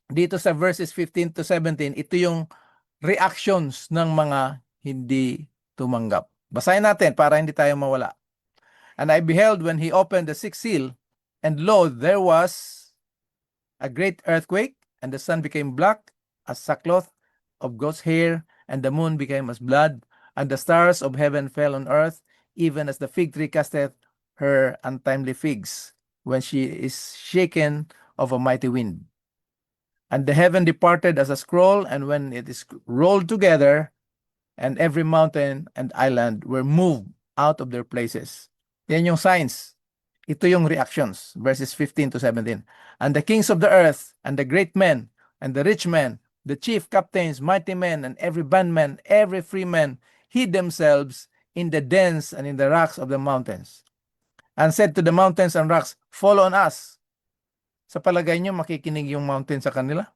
dito sa verses 15 to 17, ito yung reactions ng mga hindi tumanggap. Basahin natin para hindi tayo mawala. And I beheld when he opened the 6th seal, and lo, there was a great earthquake, and the sun became black as sackcloth of goat's hair, and the moon became as blood, and the stars of heaven fell on earth, even as the fig tree casteth her untimely figs, when she is shaken of a mighty wind. And the heaven departed as a scroll, and when it is rolled together, and every mountain and island were moved out of their places. Yan yung signs. Ito yung reactions, verses 15 to 17. And the kings of the earth, and the great men, and the rich men, the chief captains, mighty men, and every bondman, every free man, hid themselves in the dens and in the rocks of the mountains, and said to the mountains and rocks, Fall on us. Sa palagay nyo, makikinig yung mountain sa kanila?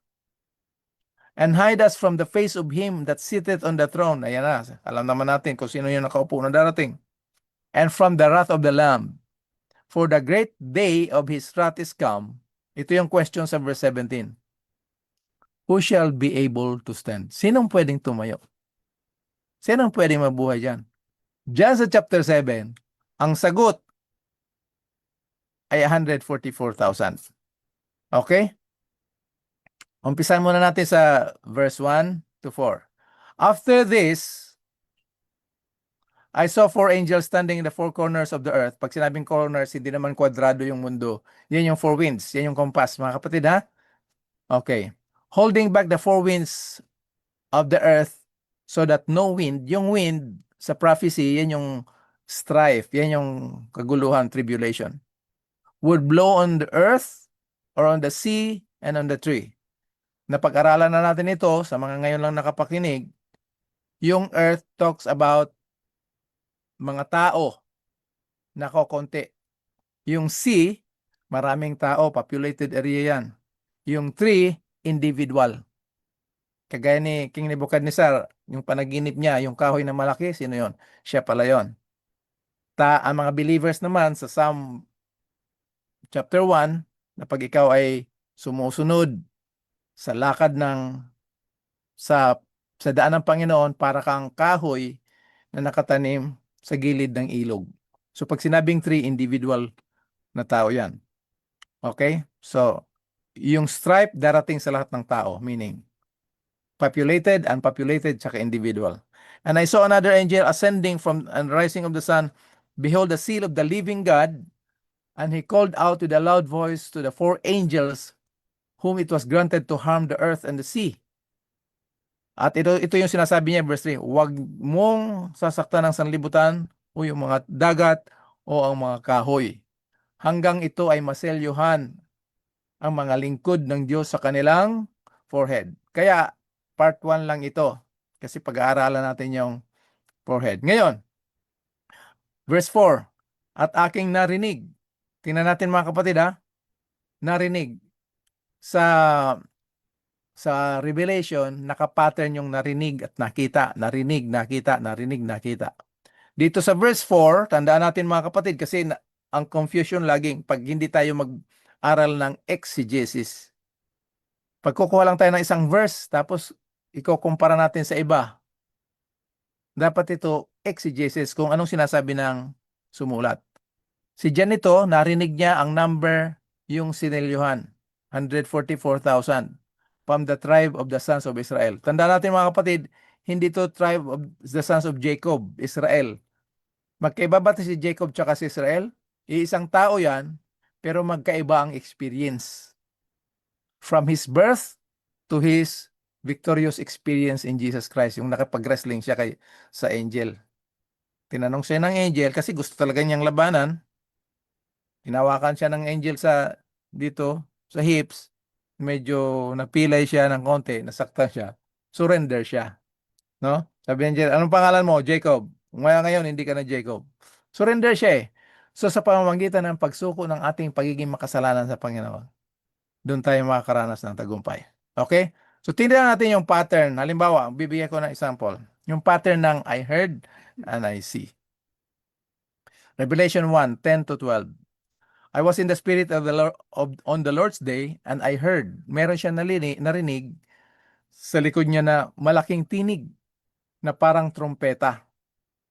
And hide us from the face of him that sitteth on the throne. Ayan na, alam naman natin kung sino yung nakaupo na darating. And from the wrath of the Lamb. For the great day of his wrath is come. Ito yung question sa verse 17. Who shall be able to stand? Sinong pwedeng tumayo? Sinong pwedeng mabuhay dyan? Diyan sa chapter 7, ang sagot ay 144,000. Okay? Umpisan muna natin sa verse 1 to 4. After this, I saw four angels standing in the four corners of the earth. Pag sinabing corners, hindi naman kwadrado yung mundo. Yan yung four winds. Yan yung compass, mga kapatid, ha? Okay. Holding back the four winds of the earth so that no wind, yung wind sa prophecy, yan yung strife, yan yung kaguluhan, tribulation, would blow on the earth or on the sea and on the tree. Napag-aralan na natin ito sa mga ngayon lang nakapakinig. Yung earth talks about mga tao na kokonti. Yung sea, maraming tao, populated area yan. Yung tree, individual. Kagaya ni King Nebuchadnezzar, yung panaginip niya, yung kahoy na malaki, sino yon? Siya pala yon. Ang mga believers naman sa Psalm chapter 1, na pag ikaw ay sumusunod sa lakad ng sa daan ng Panginoon, para kang kahoy na nakatanim sa gilid ng ilog. So pag sinabing tree, individual na tao yan. Okay? So, yung stripe darating sa lahat ng tao, meaning populated, unpopulated, tsaka individual. And I saw another angel ascending from and rising of the sun. Behold, the seal of the living God. And he called out with a loud voice to the four angels whom it was granted to harm the earth and the sea. At ito yung sinasabi niya, verse 3, huwag mong sasaktan ng sanlibutan o yung mga dagat o ang mga kahoy, hanggang ito ay maselyuhan ang mga lingkod ng Diyos sa kanilang forehead. Kaya, part 1 lang ito, kasi pag-aaralan natin yung forehead. Ngayon, verse 4, at aking narinig. Tingnan natin mga kapatid, ha? Narinig. Sa Revelation, nakapattern yung narinig at nakita. Narinig, nakita, narinig, nakita. Dito sa verse 4, tandaan natin mga kapatid, kasi ang confusion laging pag hindi tayo mag-aral ng exegesis. Pagkukuha lang tayo ng isang verse, tapos ikukumpara natin sa iba. Dapat ito exegesis, kung anong sinasabi ng sumulat. Si Janito, narinig niya ang number yung sinelyuhan, 144,000 from the tribe of the sons of Israel. Tandaan natin mga kapatid, hindi to tribe of the sons of Jacob, Israel. Magkaiba ba si Jacob tsaka si Israel? Iisang tao yan, pero magkaiba ang experience. From his birth to his victorious experience in Jesus Christ, yung nakapag-wrestling siya sa angel. Tinanong siya ng angel kasi gusto talaga niyang labanan. Hinawakan siya ng angel dito sa hips. Medyo napilay siya ng konti, nasaktan siya. Surrender siya. No? Sabi ng angel, anong pangalan mo? Jacob. Ngayon, hindi ka na Jacob. Surrender siya eh. So sa pamamagitan ng pagsuko ng ating pagiging makasalanan sa Panginoon, doon tayo makakaranas ng tagumpay. Okay? So tingnan natin yung pattern. Halimbawa, bibigyan ko ng example. Yung pattern ng I heard and I see. Revelation 1, 10 to 12. I was in the spirit of the Lord on the Lord's day, and I heard. Meron siya narinig sa likod niya na malaking tinig na parang trompeta.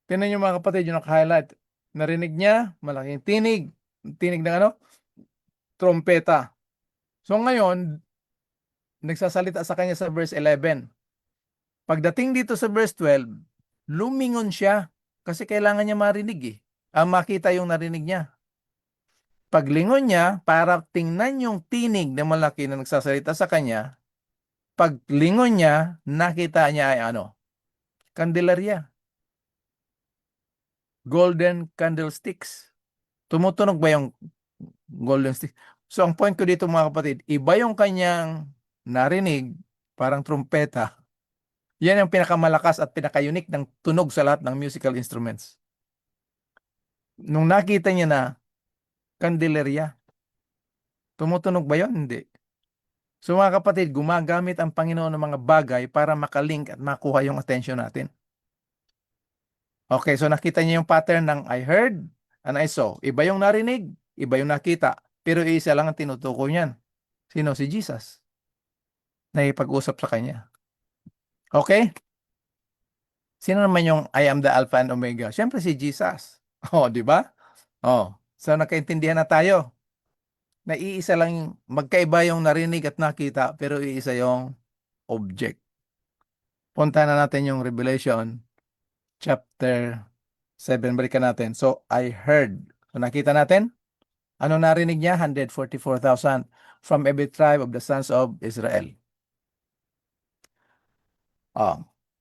Tingnan niyo mga kapatid, yung naka-highlight. Narinig niya, malaking tinig ng ano? Trompeta. So ngayon, nagsasalita sa kanya sa verse 11. Pagdating dito sa verse 12, lumingon siya kasi kailangan niya marinig eh. Makita yung narinig niya. Paglingon niya, para tingnan yung tinig na malaki na nagsasalita sa kanya, paglingon niya, nakita niya ay ano? Candelaria. Golden candlesticks. Tumutunog ba yung golden stick? So ang point ko dito mga kapatid, iba yung kanyang narinig, parang trumpeta. Yan ang pinakamalakas at pinaka-unique ng tunog sa lahat ng musical instruments. Nung nakita niya na Candelaria, tumutunog ba yun? Hindi. So mga kapatid, gumagamit ang Panginoon ng mga bagay para makalink at makuha yung attention natin. Okay, so nakita niya yung pattern ng I heard and I saw. Iba yung narinig, iba yung nakita. Pero isa lang ang tinutukoy niyan. Sino? Si Jesus. Nakipag-usap sa kanya. Okay? Sino naman yung I am the Alpha and Omega? Siyempre si Jesus. Oh, di ba? Oh, so nakaintindihan na tayo. Na iisa lang, magkaiba yung narinig at nakita, pero iisa yung object. Punta na natin yung Revelation chapter 7. Balikan natin. So, I heard. So, nakita natin? Ano narinig niya? 144,000 from every tribe of the sons of Israel.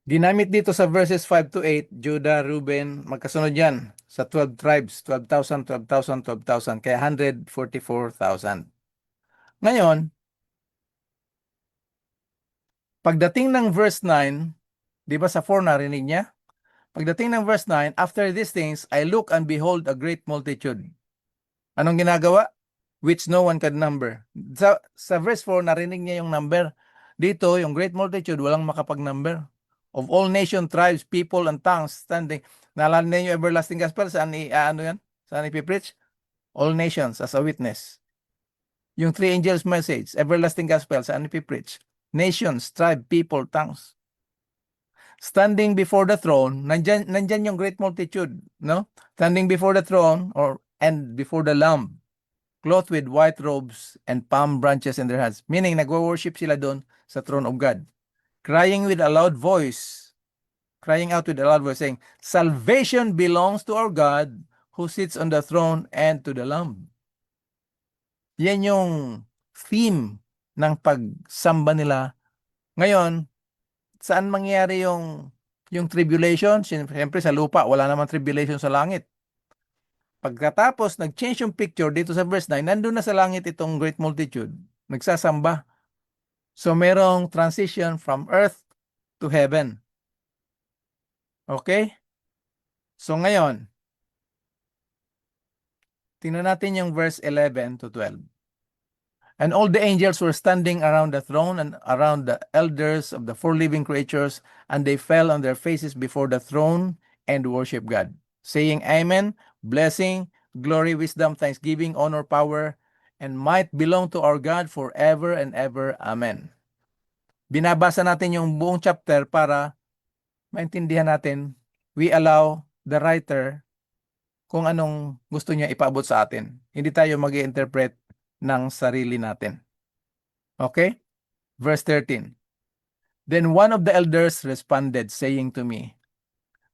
Ginamit dito sa verses 5 to 8, Judah, Reuben, magkasunod yan sa 12 tribes, 12,000, 12,000, 12,000, kaya 144,000. Ngayon, pagdating ng verse 9, di ba sa 4 narinig niya? Pagdating ng verse 9, after these things, I look and behold a great multitude. Anong ginagawa? Which no one can number. Sa verse 4, narinig niya yung number. Dito, yung great multitude, walang makapag-number. Of all nation, tribes, people, and tongues standing. Naalala niyo yung everlasting gospel? Saan ano yan? Saan ipipreach? All nations as a witness. Yung three angels message, everlasting gospel, saan ipipreach? Nations, tribe, people, tongues. Standing before the throne, nandyan yung great multitude, no? Standing before the throne and before the Lamb, clothed with white robes and palm branches in their hands. Meaning, nagwo-worship sila doon sa throne of God. Crying out with a loud voice, saying, salvation belongs to our God who sits on the throne and to the Lamb. Yan yung theme ng pagsamba nila. Ngayon, saan mangyayari yung tribulation? Siyempre sa lupa, wala namang tribulation sa langit. Pagkatapos, nag-change yung picture dito sa verse 9, nandun na sa langit itong great multitude. Nagsasamba. So, merong transition from earth to heaven. Okay? So, ngayon, tingnan natin yung verse 11 to 12. And all the angels were standing around the throne and around the elders of the four living creatures, and they fell on their faces before the throne and worshiped God, saying, Amen, blessing, glory, wisdom, thanksgiving, honor, power, and might belong to our God forever and ever. Amen. Binabasa natin yung buong chapter para maintindihan natin. We allow the writer kung anong gusto niya ipaabot sa atin. Hindi tayo mag-i-interpret ng sarili natin. Okay? Verse 13. Then one of the elders responded, saying to me,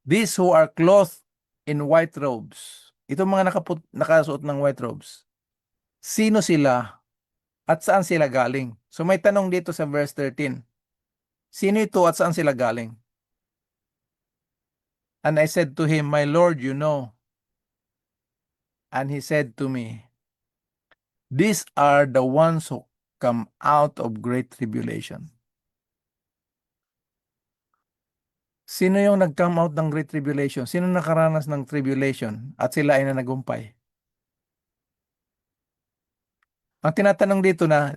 these who are clothed in white robes, itong mga nakasuot ng white robes, sino sila at saan sila galing? So may tanong dito sa verse 13. Sino ito at saan sila galing? And I said to him, my Lord, you know. And he said to me, these are the ones who come out of great tribulation. Sino yung nag-come out ng great tribulation? Sino nakaranas ng tribulation at sila ay nanagumpay? Ang tinatanong dito na,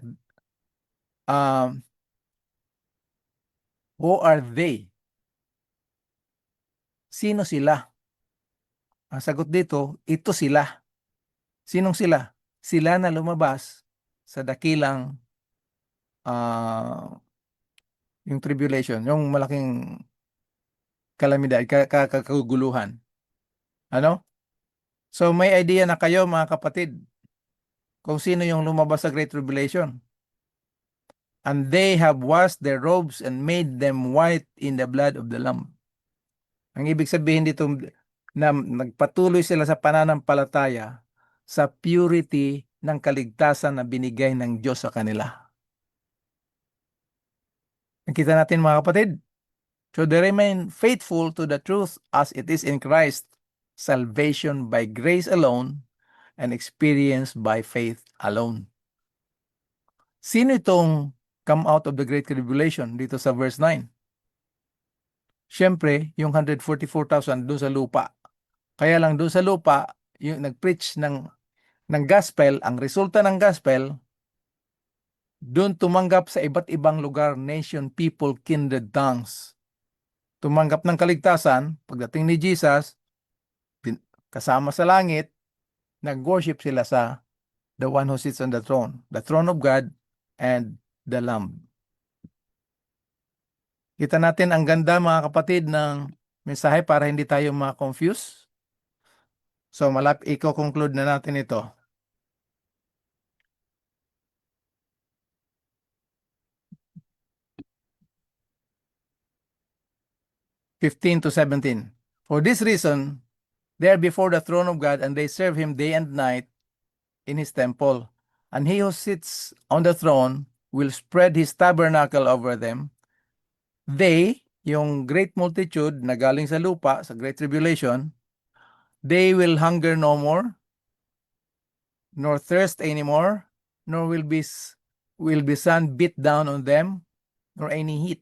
who are they? Sino sila? Ang sagot dito, ito sila. Sinong sila? Sila na lumabas sa dakilang yung tribulation, yung malaking kalamidad, kaguluhan. Ano? So may idea na kayo mga kapatid kung sino yung lumabas sa Great Tribulation. and they have washed their robes and made them white in the blood of the Lamb. Ang ibig sabihin dito na nagpatuloy sila sa pananampalataya sa purity ng kaligtasan na binigay ng Diyos sa kanila. Nakita natin mga kapatid. So they remain faithful to the truth as it is in Christ, salvation by grace alone and experienced by faith alone. Sino itong come out of the great tribulation dito sa verse 9? Siyempre, yung 144,000 doon sa lupa. Kaya lang doon sa lupa, yung nag-preach ng gospel, ang resulta ng gospel, doon tumanggap sa iba't ibang lugar, nation, people, kindred, tongues. Tumanggap ng kaligtasan, pagdating ni Jesus, kasama sa langit, nag-worship sila sa the one who sits on the throne of God and the Lamb. Kita natin ang ganda mga kapatid ng mensahe para hindi tayo ma-confuse. So i-conclude na natin ito. (15 to 17). For this reason, they are before the throne of God, and they serve him day and night in his temple. And he who sits on the throne will spread his tabernacle over them. They, yung great multitude na galing sa lupa, sa great tribulation, they will hunger no more, nor thirst anymore, nor will be sun beat down on them, nor any heat.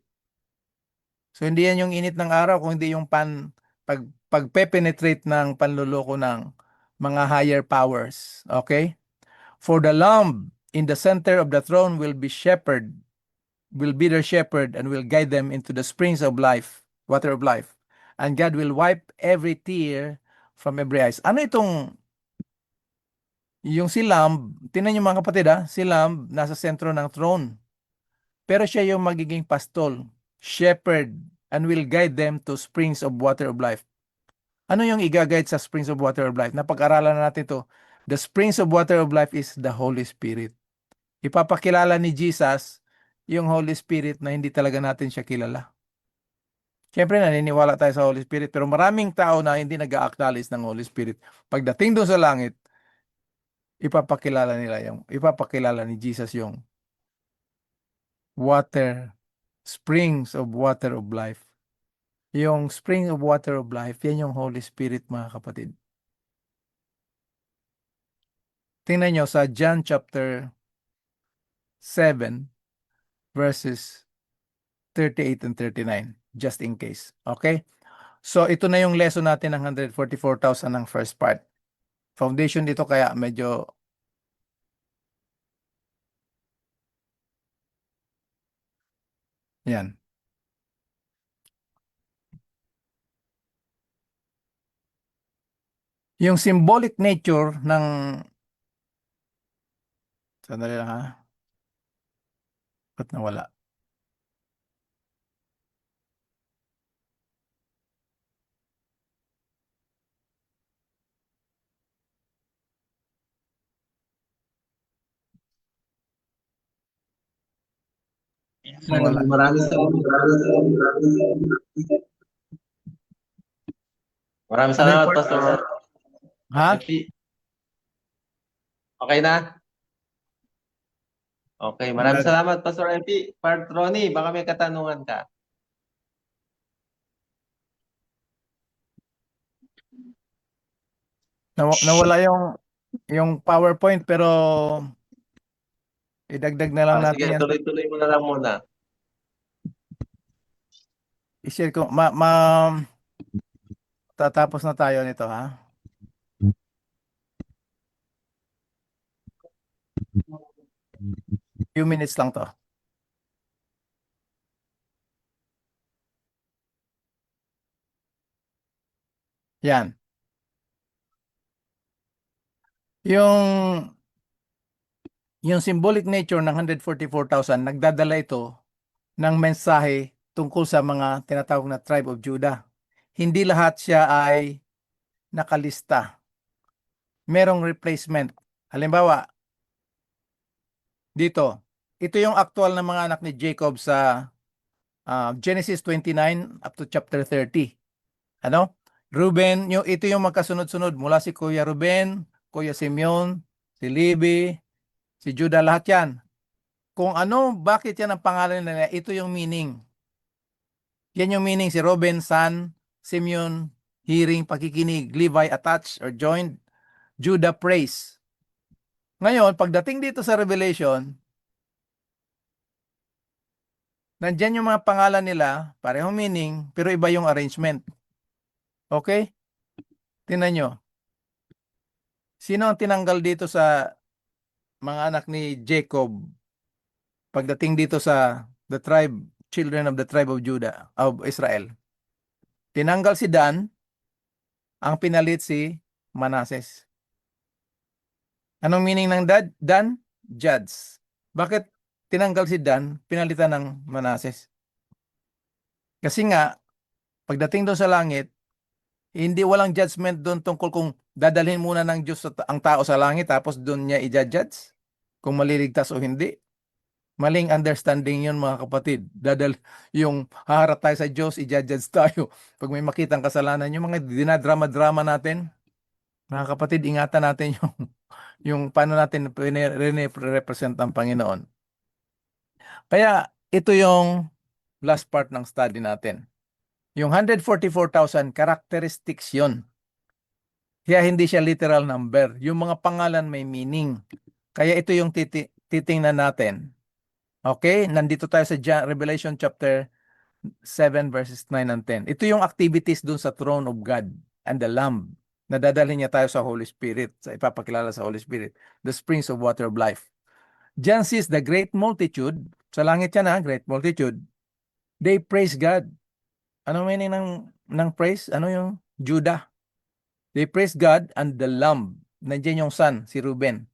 So hindi yan yung init ng araw, kung hindi yung pagpe-penetrate ng panluloko ng mga higher powers. Okay? For the Lamb in the center of the throne will be their shepherd, and will guide them into the springs of life, water of life. And God will wipe every tear from every eyes. Ano itong, yung si Lamb, tingnan niyo mga kapatid si Lamb nasa sentro ng throne. Pero siya yung magiging pastol, shepherd, and will guide them to springs of water of life. Ano yung i-guide sa springs of water of life? Napag-aralan na natin to. The springs of water of life is the Holy Spirit. Ipapakilala ni Jesus yung Holy Spirit na hindi talaga natin siya kilala. Siyempre, naniniwala tayo sa Holy Spirit, pero maraming tao na hindi nag-a-acknowledge ng Holy Spirit. Pagdating doon sa langit, ipapakilala ni Jesus yung springs of water of life. Yung spring of water of life, yan yung Holy Spirit mga kapatid. Tingnan nyo sa John chapter 7 verses 38 and 39, just in case. Okay? So ito na yung lesson natin ng 144,000 ng first part. Foundation dito kaya medyo yan. Yung symbolic nature ng sandali lang ba't nawala? Nawala.
Maraming salamat, Pastor.
Ha?
Okay na? Okay, maraming salamat, Pastor MP. Patroni, baka may katanungan ka.
Nawala yung PowerPoint, pero idagdag na lang natin
Sige,
yan.
tuloy-tuloy mo na lang muna.
I-share ko. Tatapos na tayo nito, ha? Few minutes lang to. Yan. Yung symbolic nature ng 144,000, nagdadala ito ng mensahe tungkol sa mga tinatawag na tribe of Judah. Hindi lahat siya ay nakalista. Merong replacement. Halimbawa, dito, ito yung actual na mga anak ni Jacob sa Genesis 29 up to chapter 30. Ano? Ruben, ito yung magkasunod-sunod mula si Kuya Ruben, Kuya Simeon, si Levi, si Judah, lahat yan. Kung ano, bakit yan ang pangalan nila, ito yung meaning. Yan yung meaning, si Ruben, son, Simeon, hearing, pakikinig, Levi, attached or joined, Judah, praise. Ngayon, pagdating dito sa Revelation, nandyan yung mga pangalan nila, parehong meaning, pero iba yung arrangement. Okay? Tingnan nyo. Sino ang tinanggal dito sa mga anak ni Jacob pagdating dito sa children of the tribe of Judah, of Israel? Tinanggal si Dan, ang pinalit si Manases. Anong meaning ng Dan? Judge. Bakit tinanggal si Dan, pinalitan ng Manases? Kasi nga, pagdating doon sa langit, hindi walang judgment doon tungkol kung dadalhin muna ng Diyos ang tao sa langit tapos doon niya i-judge kung maliligtas o hindi. Maling understanding yun, mga kapatid. Yung haharap tayo sa Diyos, i-judge tayo. Pag may makitang kasalanan, yung mga dinadrama-drama natin, mga kapatid, ingatan natin yung paano natin represent ang Panginoon. Kaya ito yung last part ng study natin. Yung 144,000 characteristics yun. Kaya hindi siya literal number. Yung mga pangalan may meaning. Kaya ito yung titingnan natin. Okay? Nandito tayo sa Revelation chapter 7 verses 9 and 10. Ito yung activities dun sa throne of God and the Lamb. Nadadalhin niya tayo sa Holy Spirit, sa ipapakilala sa Holy Spirit, the springs of water of life. John sees the great multitude, sa langit yan great multitude, they praise God. Ano meaning ng praise? Ano yung Judah? They praise God and the Lamb. Nandiyan yung son, si Ruben.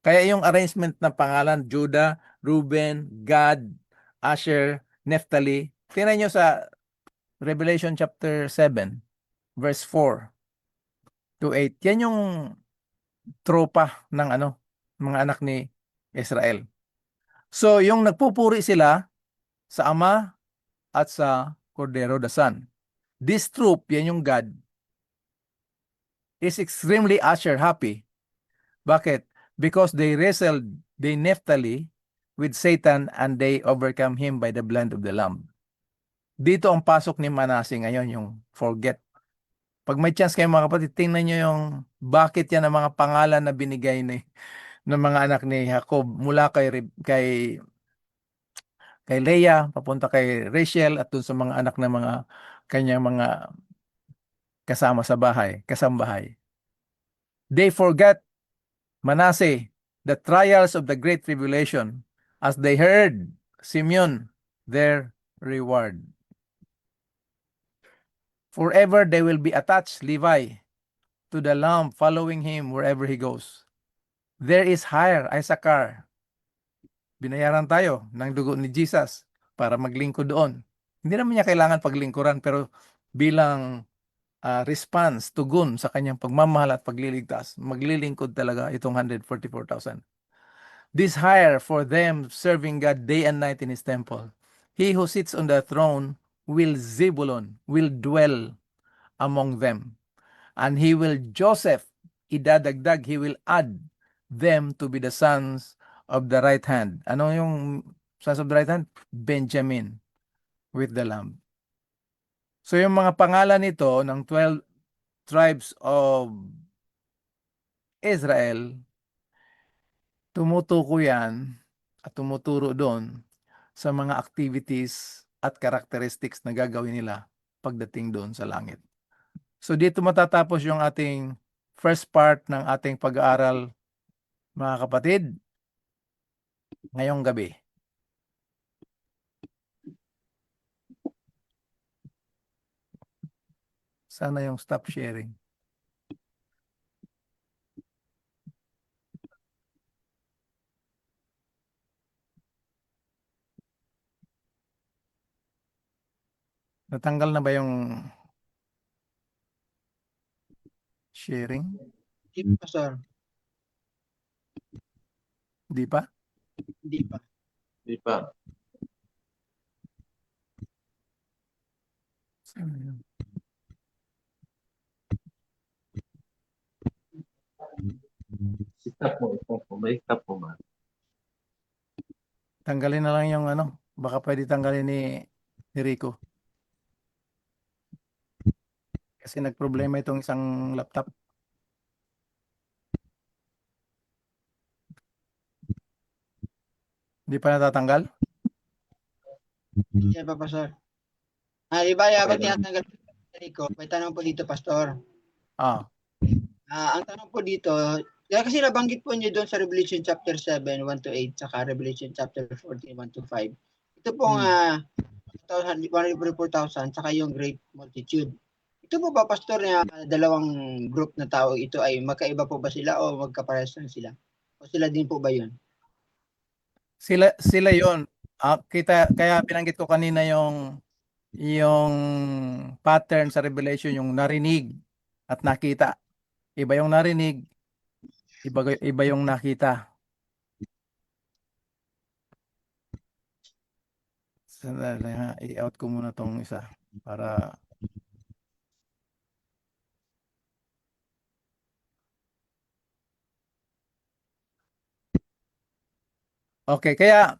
Kaya yung arrangement ng pangalan, Judah, Ruben, Gad, Asher, Naphtali. Tingnan nyo sa Revelation chapter 7, verse 4 to 8. Yan yung tropa ng mga anak ni Israel. So, yung nagpupuri sila sa Ama at sa Cordero, the Son. This troop, yan yung God, is extremely Asher happy. Bakit? Because they wrestled the Naphtali with Satan and they overcome him by the blood of the Lamb. Dito ang pasok ni Manase ngayon, yung forget. Pag may chance kayo mga kapatid, tingnan nyo yung bakit yan ang mga pangalan na binigay ng mga anak ni Jacob mula kay Leah, papunta kay Rachel at dun sa mga anak ng mga kanyang mga kasama sa bahay, kasambahay. They forgot, Manasseh, the trials of the great tribulation as they heard Simeon their reward. Forever they will be attached, Levi, to the Lamb, following him wherever he goes. There is higher, Issachar. Binayaran tayo ng dugo ni Jesus para maglingkod doon. Hindi naman niya kailangan paglingkuran, pero bilang response, tugon sa kanyang pagmamahal at pagliligtas, maglilingkod talaga itong 144,000. This higher for them serving God day and night in His temple. He who sits on the throne will dwell among them. And He will idadagdag, He will add them to be the sons of the right hand. Ano yung sons of the right hand? Benjamin with the Lamb. So yung mga pangalan nito ng 12 tribes of Israel, tumutuko yan at tumuturo doon sa mga activities at characteristics na gagawin nila pagdating doon sa langit. So dito matatapos yung ating first part ng ating pag-aaral, mga kapatid, ngayong gabi. Sana yung stop sharing. Natanggal na ba yung sharing?
Hindi pa, sir.
Di pa?
Hindi pa.
Di pa. Stop mo, stop mo. May stop mo ba?
Tanggalin na lang yung ano. Baka pwede tanggalin ni Rico. Kasi nagproblema itong isang laptop. Hindi pa natatanggal?
Siya pa, Pastor. Di ba, habang
Okay lang.
tinatanggal ko, may tanong po dito, Pastor.
Ah,
Ang tanong po dito, kasi nabanggit po niyo doon sa Revelation chapter 7, 1 to 8, saka Revelation chapter 14, 1 to 5. Ito pong 144,000, saka yung great multitude. Ito po ba, Pastor, na dalawang group na tao, ito ay magkaiba po ba sila o magkaparehas lang sila? O sila din po ba yun?
sila yon. Kaya binanggit ko kanina yung pattern sa Revelation, yung narinig at nakita. Iba yung narinig, iba yung nakita. Sandali ha, i-out ko muna tong isa para okay, kaya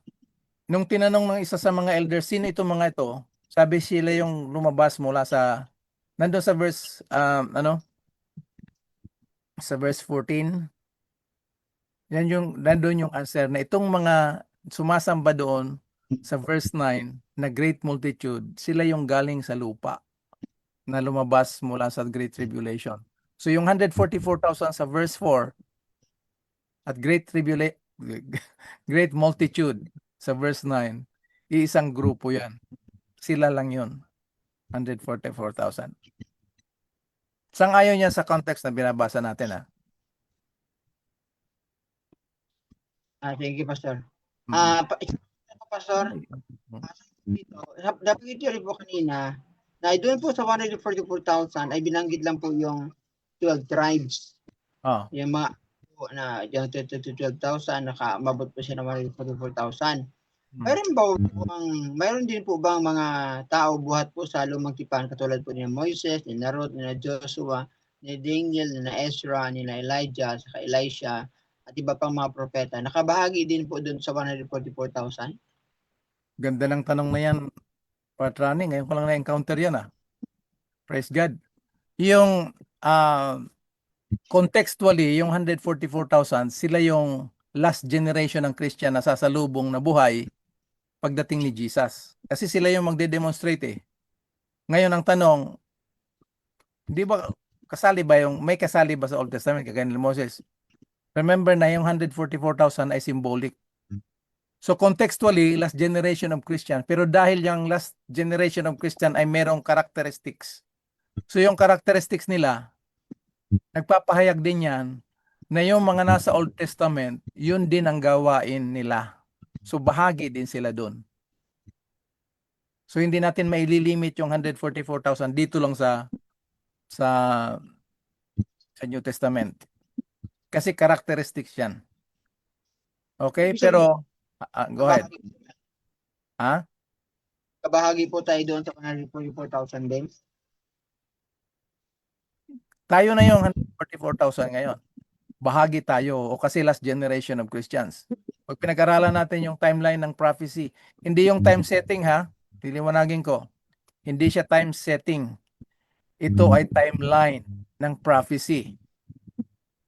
nung tinanong ng isa sa mga elders, sino itong mga ito? Sabi sila yung lumabas mula sa nandun sa verse sa verse 14. Yan yung nandun yung answer na itong mga sumasamba doon sa verse 9 na great multitude, sila yung galing sa lupa na lumabas mula sa Great Tribulation. So yung 144,000 sa verse 4 at great multitude sa verse 9, iisang grupo yan. Sila lang yun, 144,000. Sang-ayon yan sa context na binabasa natin.
Thank you, Pastor.
Mm.
Pastor, dito, dapat ito rin po kanina, na doon po sa 144,000 ay binanggit lang po yung 12 tribes.
Oh.
Yung mga na yung 12,000 nakamabot po siya ng 144,000. Mayroon din po bang mga tao buhat po sa lumang tipan katulad po ni Moises, ni Ruth, ni Joshua, ni Daniel, ni Ezra, ni Elijah, saka Elisha, at iba pang mga propeta? Nakabahagi din po doon sa 144,000?
Ganda ng tanong na yan, Patrani. Ngayon ko lang na-encounter yan. Praise God. Yung contextually, yung 144,000, sila yung last generation ng Christian na sasalubong na buhay pagdating ni Jesus. Kasi sila yung magde-demonstrate. Ngayon ang tanong, di ba may kasali ba sa Old Testament kagaya ni Moses? Remember na yung 144,000 ay symbolic. So contextually, last generation of Christian. Pero dahil yung last generation of Christian ay merong characteristics. So yung characteristics nila, nagpapahayag din yan na yung mga nasa Old Testament, yun din ang gawain nila. So bahagi din sila doon. So hindi natin maililimit yung 144,000 dito lang sa New Testament. Kasi characteristics yan. Okay, pero go ahead.
Kabahagi po tayo doon sa 144,000 din?
Tayo na yung 144,000 ngayon. Bahagi tayo o kasi last generation of Christians. Pag pinag-aralan natin yung timeline ng prophecy, hindi yung time setting tiliwanagin ko. Hindi siya time setting. Ito ay timeline ng prophecy.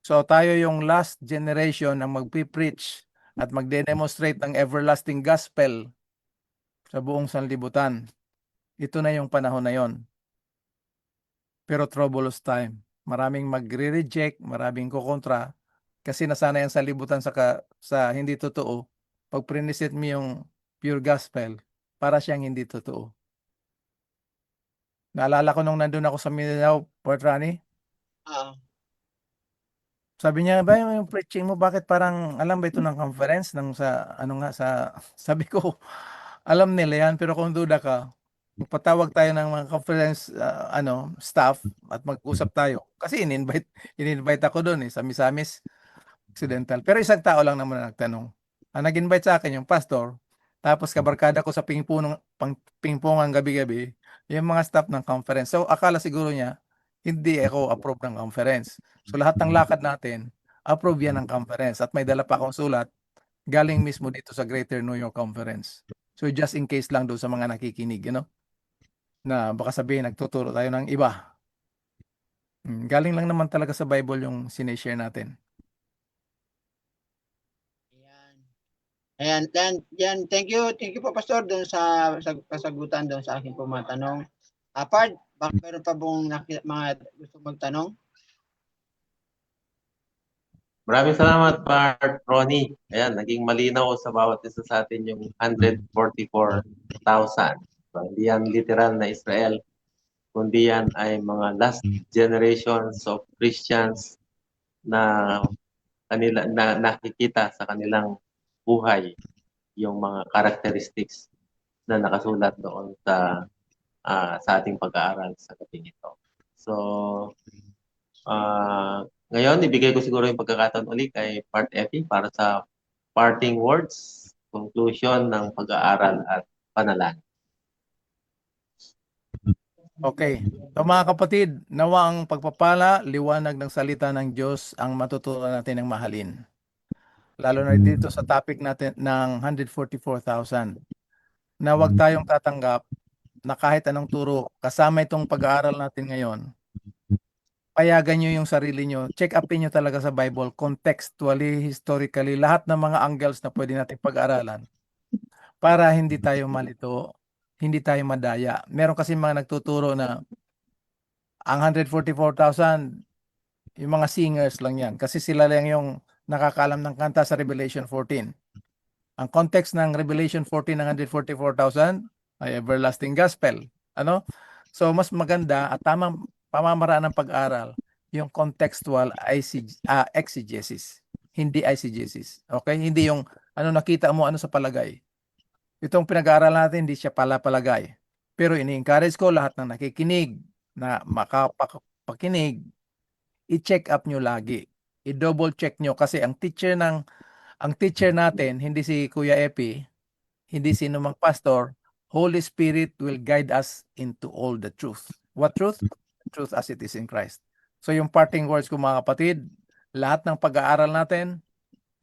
So tayo yung last generation na magpipreach at magde-demonstrate ng everlasting gospel sa buong sanlibutan. Ito na yung panahon na yon. Pero troublous time. Maraming magre-reject, maraming kukontra kasi nasanay ang sanlibutan sa hindi totoo. Pag prinisit mo yung pure gospel, para siyang hindi totoo. Naalala ko nung nandun ako sa Mindanao, Port Rani. Sabi niya, ba yung preaching mo, bakit parang, alam ba ito ng conference? Sabi ko, alam nila yan, pero kung duda ka, magpatawag tayo ng mga conference staff at mag-usap tayo. Kasi in-invite ako doon sa Misamis Occidental. Pero isang tao lang naman na nagtanong. Ang nag-invite sa akin yung pastor, Tapos kabarkada ko sa pingpongan gabi-gabi, yung mga staff ng conference. So akala siguro niya, hindi ako approve ng conference. So lahat ng lakad natin, approve yan ng conference. At may dala pa akong sulat, galing mismo dito sa Greater New York Conference. So just in case lang doon sa mga nakikinig, na baka sabihin nagtuturo tayo ng iba. Galing lang naman talaga sa Bible yung sinishare natin.
Ayan, yan, thank you po Pastor doon sa kasagutan doon sa aking po mga tanong. Apart, baka meron pa bang mga gusto magtanong?
Maraming salamat, Part Ronnie. Ayan, naging malinaw sa bawat isa sa atin yung 144,000. So, hindi yan literal na Israel, kundi yan ay mga last generations of Christians na nakikita sa kanilang buhay yung mga characteristics na nakasulat doon sa ating pag-aaral sa gabing ito. So, ngayon, ibigay ko siguro yung pagkakataon ulit kay Part Effie para sa parting words, conclusion ng pag-aaral at panalangin.
Okay. So mga kapatid, nawa ang pagpapala, liwanag ng salita ng Diyos ang matutunan natin ng mahalin. Lalo na dito sa topic natin ng 144,000. Na huwag tayong tatanggap na kahit anong turo, kasama itong pag-aaral natin ngayon, payagan nyo yung sarili nyo, check upin nyo talaga sa Bible, contextually, historically, lahat ng mga angles na pwede natin pag-aralan para hindi tayo malito, hindi tayo madaya. Meron kasi mga nagtuturo na ang 144,000, yung mga singers lang yan. Kasi sila lang yung nakakalam ng kanta sa Revelation 14. Ang context ng Revelation 14 ng 144,000 ay everlasting gospel. So mas maganda at tamang pamamaraan ng pag-aral yung contextual exegesis, hindi eisegesis. Okay? Hindi yung nakita mo sa palagay. Itong pinag-aaral natin hindi siya palagay. Pero ini-encourage ko lahat ng nakikinig na makapakinig, i-check up nyo lagi. I-double check nyo kasi ang teacher natin hindi si Kuya Epi, hindi sino mang pastor. Holy Spirit will guide us into all the truth. What truth? Truth as it is in Christ. So yung parting words ko mga kapatid, lahat ng pag-aaral natin,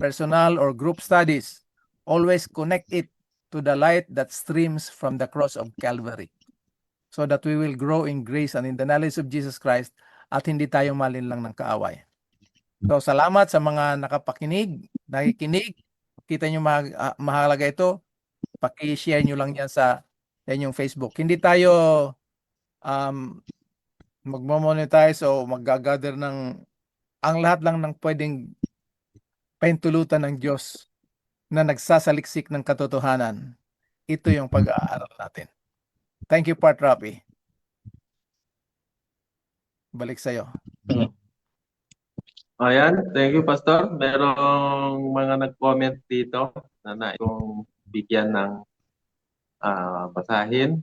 personal or group studies, always connect it to the light that streams from the cross of Calvary, so that we will grow in grace and in the knowledge of Jesus Christ at hindi tayo malinlang ng kaaway. So salamat sa mga nakikinig. Kita nyo mahalaga ito. Paki-share nyo lang yan sa inyong Facebook. Hindi tayo magmo-monetize o mag-gather ang lahat lang ng pwedeng pahintulutan ng Diyos na nagsasaliksik ng katotohanan. Ito yung pag-aaral natin. Thank you, Part Rapi. Balik sa'yo.
Ayan, thank you, Pastor. Merong mga nag-comment dito na nais kong bigyan ng basahin.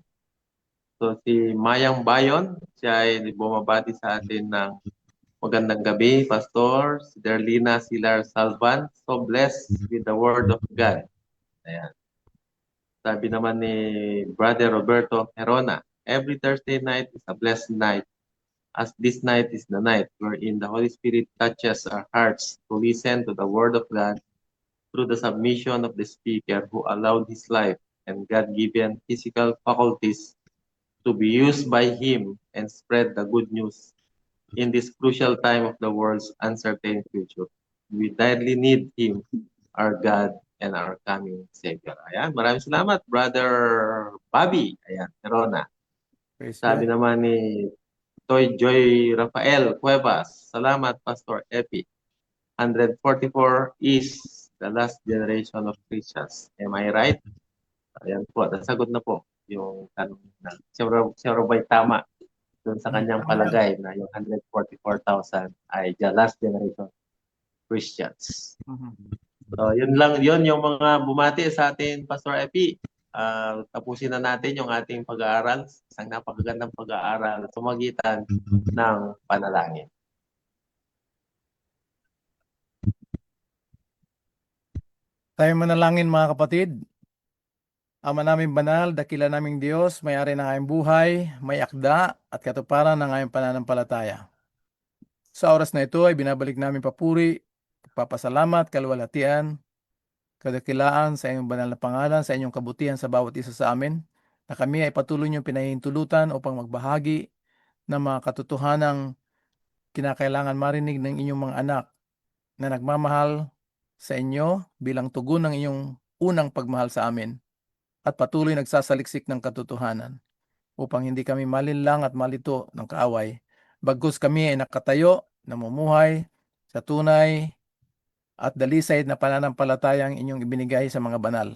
So si Mayang Bayon, siya ay bumabati sa atin ng magandang gabi, Pastor. Si Derlina Silar Salvan, so blessed with the Word of God. Ayan. Sabi naman ni Brother Roberto Herona, every Thursday night is a blessed night, as this night is the night wherein the Holy Spirit touches our hearts to listen to the Word of God through the submission of the speaker who allowed his life and God-given physical faculties to be used by him and spread the good news in this crucial time of the world's uncertain future. We direly need him, our God, and our coming Savior. Ayan, maraming salamat, Brother Bobby. Ayan, Herona. Sabi naman ni Toy Joy Rafael Cuevas, salamat, Pastor Epi. 144 is the last generation of Christians. Am I right? Ayan po, nasagot na po yung tanong na. Siya ba'y tama doon sa kanyang palagay na yung 144,000 ay the last generation Christians. So, yun yung mga bumati sa atin, Pastor Epi. Tapusin na natin yung ating pag-aaral. Isang napakagandang pag-aaral sa magitan ng panalangin.
Tayo manalangin mga kapatid. Ama naming banal, dakila naming Diyos, may-ari ng aming buhay, may akda at katuparan ng aming pananampalataya. Sa oras na ito ay binabalik namin papuri, papasalamat, kalwalhatian, kadakilaan sa inyong banal na pangalan, sa inyong kabutihan sa bawat isa sa amin, na kami ay patuloy niyong pinahihintulutan upang magbahagi ng mga katotohanang kinakailangan marinig ng inyong mga anak na nagmamahal sa inyo bilang tugon ng inyong unang pagmahal sa amin at patuloy nagsasaliksik ng katotohanan upang hindi kami malinlang at malito ng kaaway. Bagkus kami ay nakatayo, namumuhay sa tunay at dalisay na pananampalatayang inyong ibinigay sa mga banal.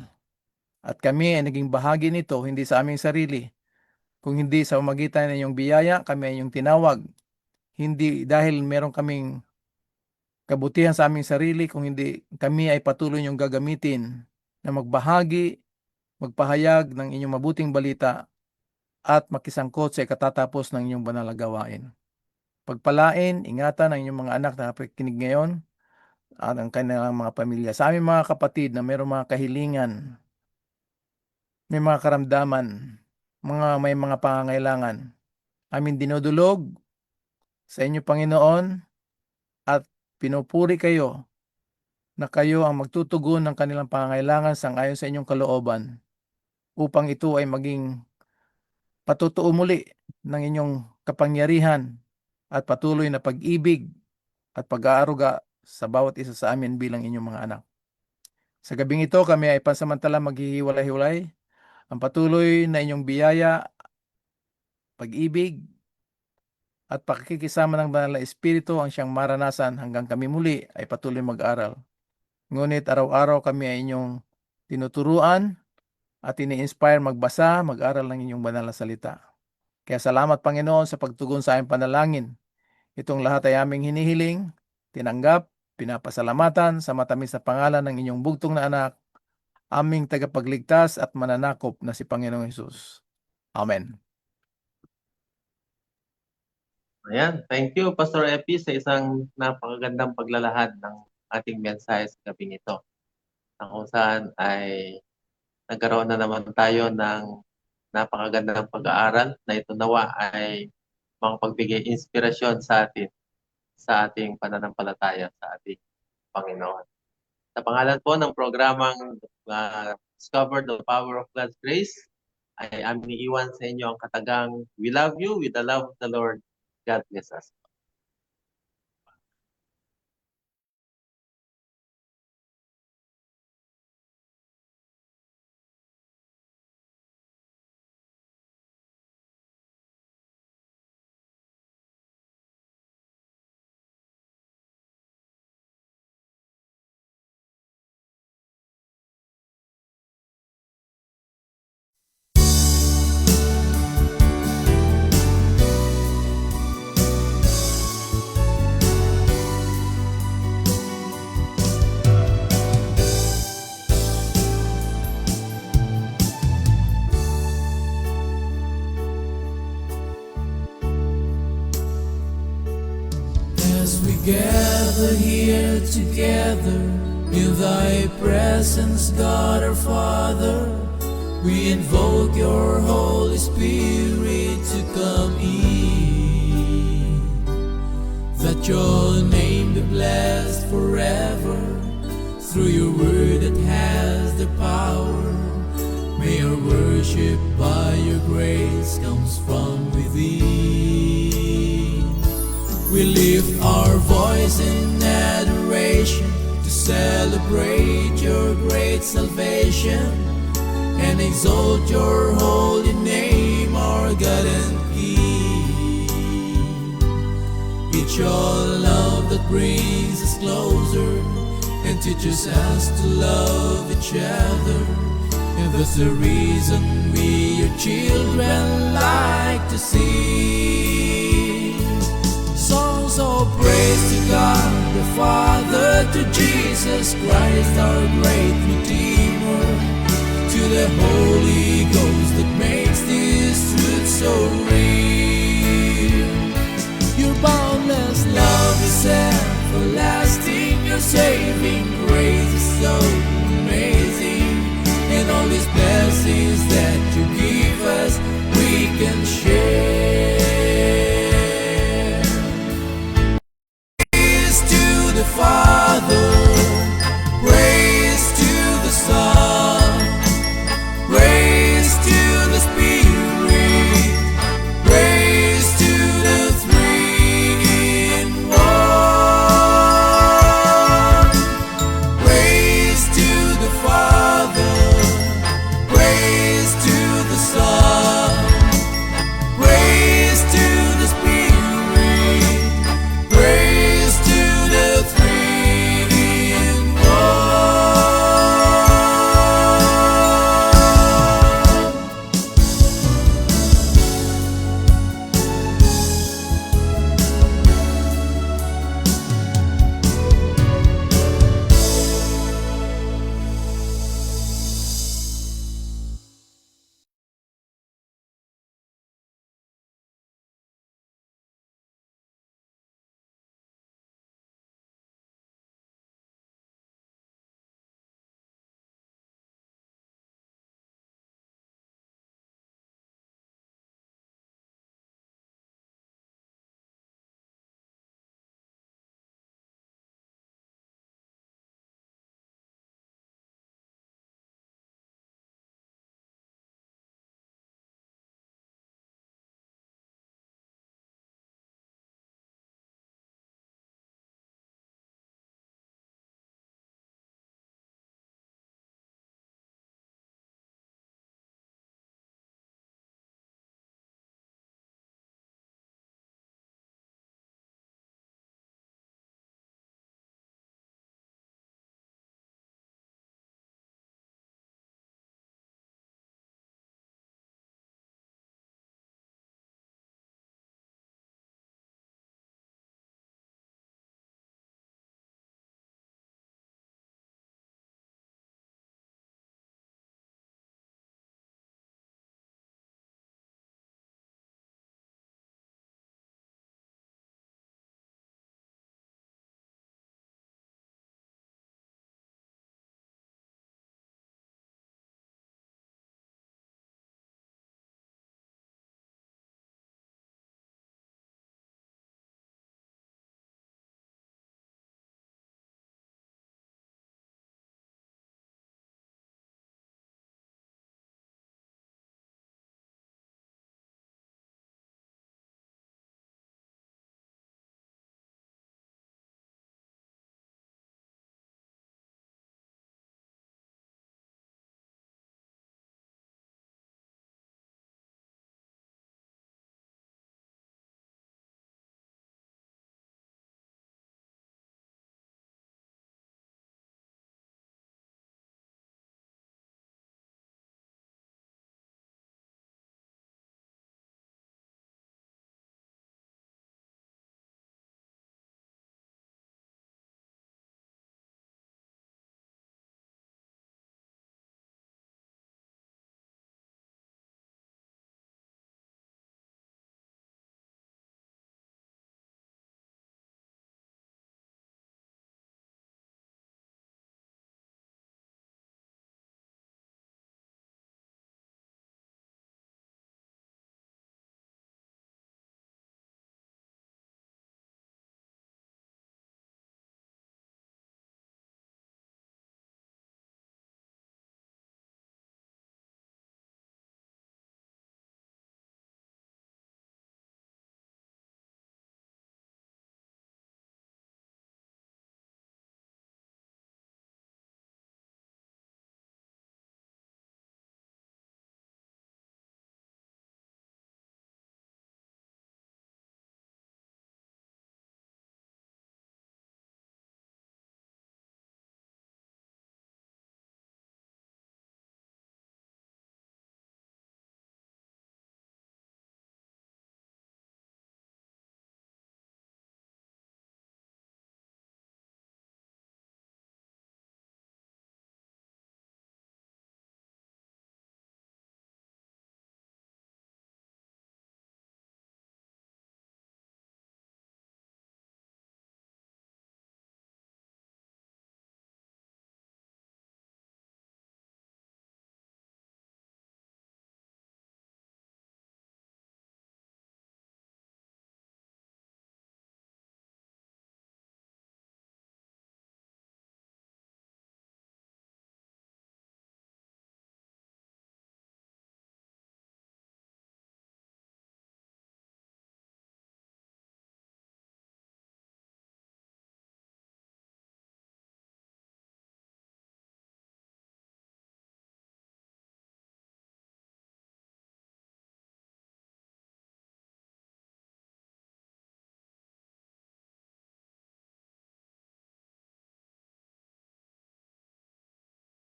At kami ay naging bahagi nito hindi sa aming sarili, kung hindi sa umagitan ng inyong biyaya, kami ay inyong tinawag. Hindi dahil meron kaming kabutihan sa aming sarili, kung hindi kami ay patuloy niyong gagamitin na magbahagi, magpahayag ng inyong mabuting balita at makisangkot sa ikatatapos ng inyong banal na gawain. Pagpalain, ingatan ang inyong mga anak na nakikinig ngayon at ang kanilang mga pamilya. Sa aming mga kapatid na mayroong mga kahilingan, may mga karamdaman, may mga pangangailangan, aming dinudulog sa inyo, Panginoon, at pinupuri kayo na kayo ang magtutugon ng kanilang pangangailangan sang-ayon sa inyong kalooban upang ito ay maging patutuo muli ng inyong kapangyarihan at patuloy na pag-ibig at pag-aaruga sa bawat isa sa amin bilang inyong mga anak. Sa gabing ito, kami ay pansamantala maghihiwalay-hiwalay. Ang patuloy na inyong biyaya, pag-ibig, at pakikisama ng banal na Espiritu ang siyang maranasan hanggang kami muli ay patuloy mag-aral. Ngunit araw-araw kami ay inyong tinuturuan at ini-inspire magbasa, mag-aral ng inyong banal na salita. Kaya salamat, Panginoon, sa pagtugon sa aming panalangin. Itong lahat ay aming hinihiling, tinanggap, pinapasalamatan sa matamis na pangalan ng inyong bugtong na anak, aming tagapagligtas at mananakop na si Panginoong Hesus. Amen.
Ayan, thank you Pastor Epi sa isang napakagandang paglalahad ng ating mensahe sa gabing ito. Na kung saan ay nagkaroon na naman tayo ng napakagandang pag-aaral na ito nawa ay makapagbigay inspirasyon sa atin sa ating pananampalataya sa ating Panginoon. Sa pangalan po ng programang Discover the Power of God's Grace, ay aming iiwan sa inyo ang katagang We love you with the love of the Lord. God bless us. As we gather here together in thy presence, God our Father, we invoke your Holy Spirit to come in, that your name be blessed forever through your word that has the power. May our worship by your grace comes from within. We lift our voice in adoration to celebrate your great salvation and exalt your holy name, our God and King. It's your love that brings us closer and teaches us to love each other, and that's the reason we, your children, like to sing songs of praise to God the Father, to Jesus Christ our great Redeemer, to the Holy Ghost that made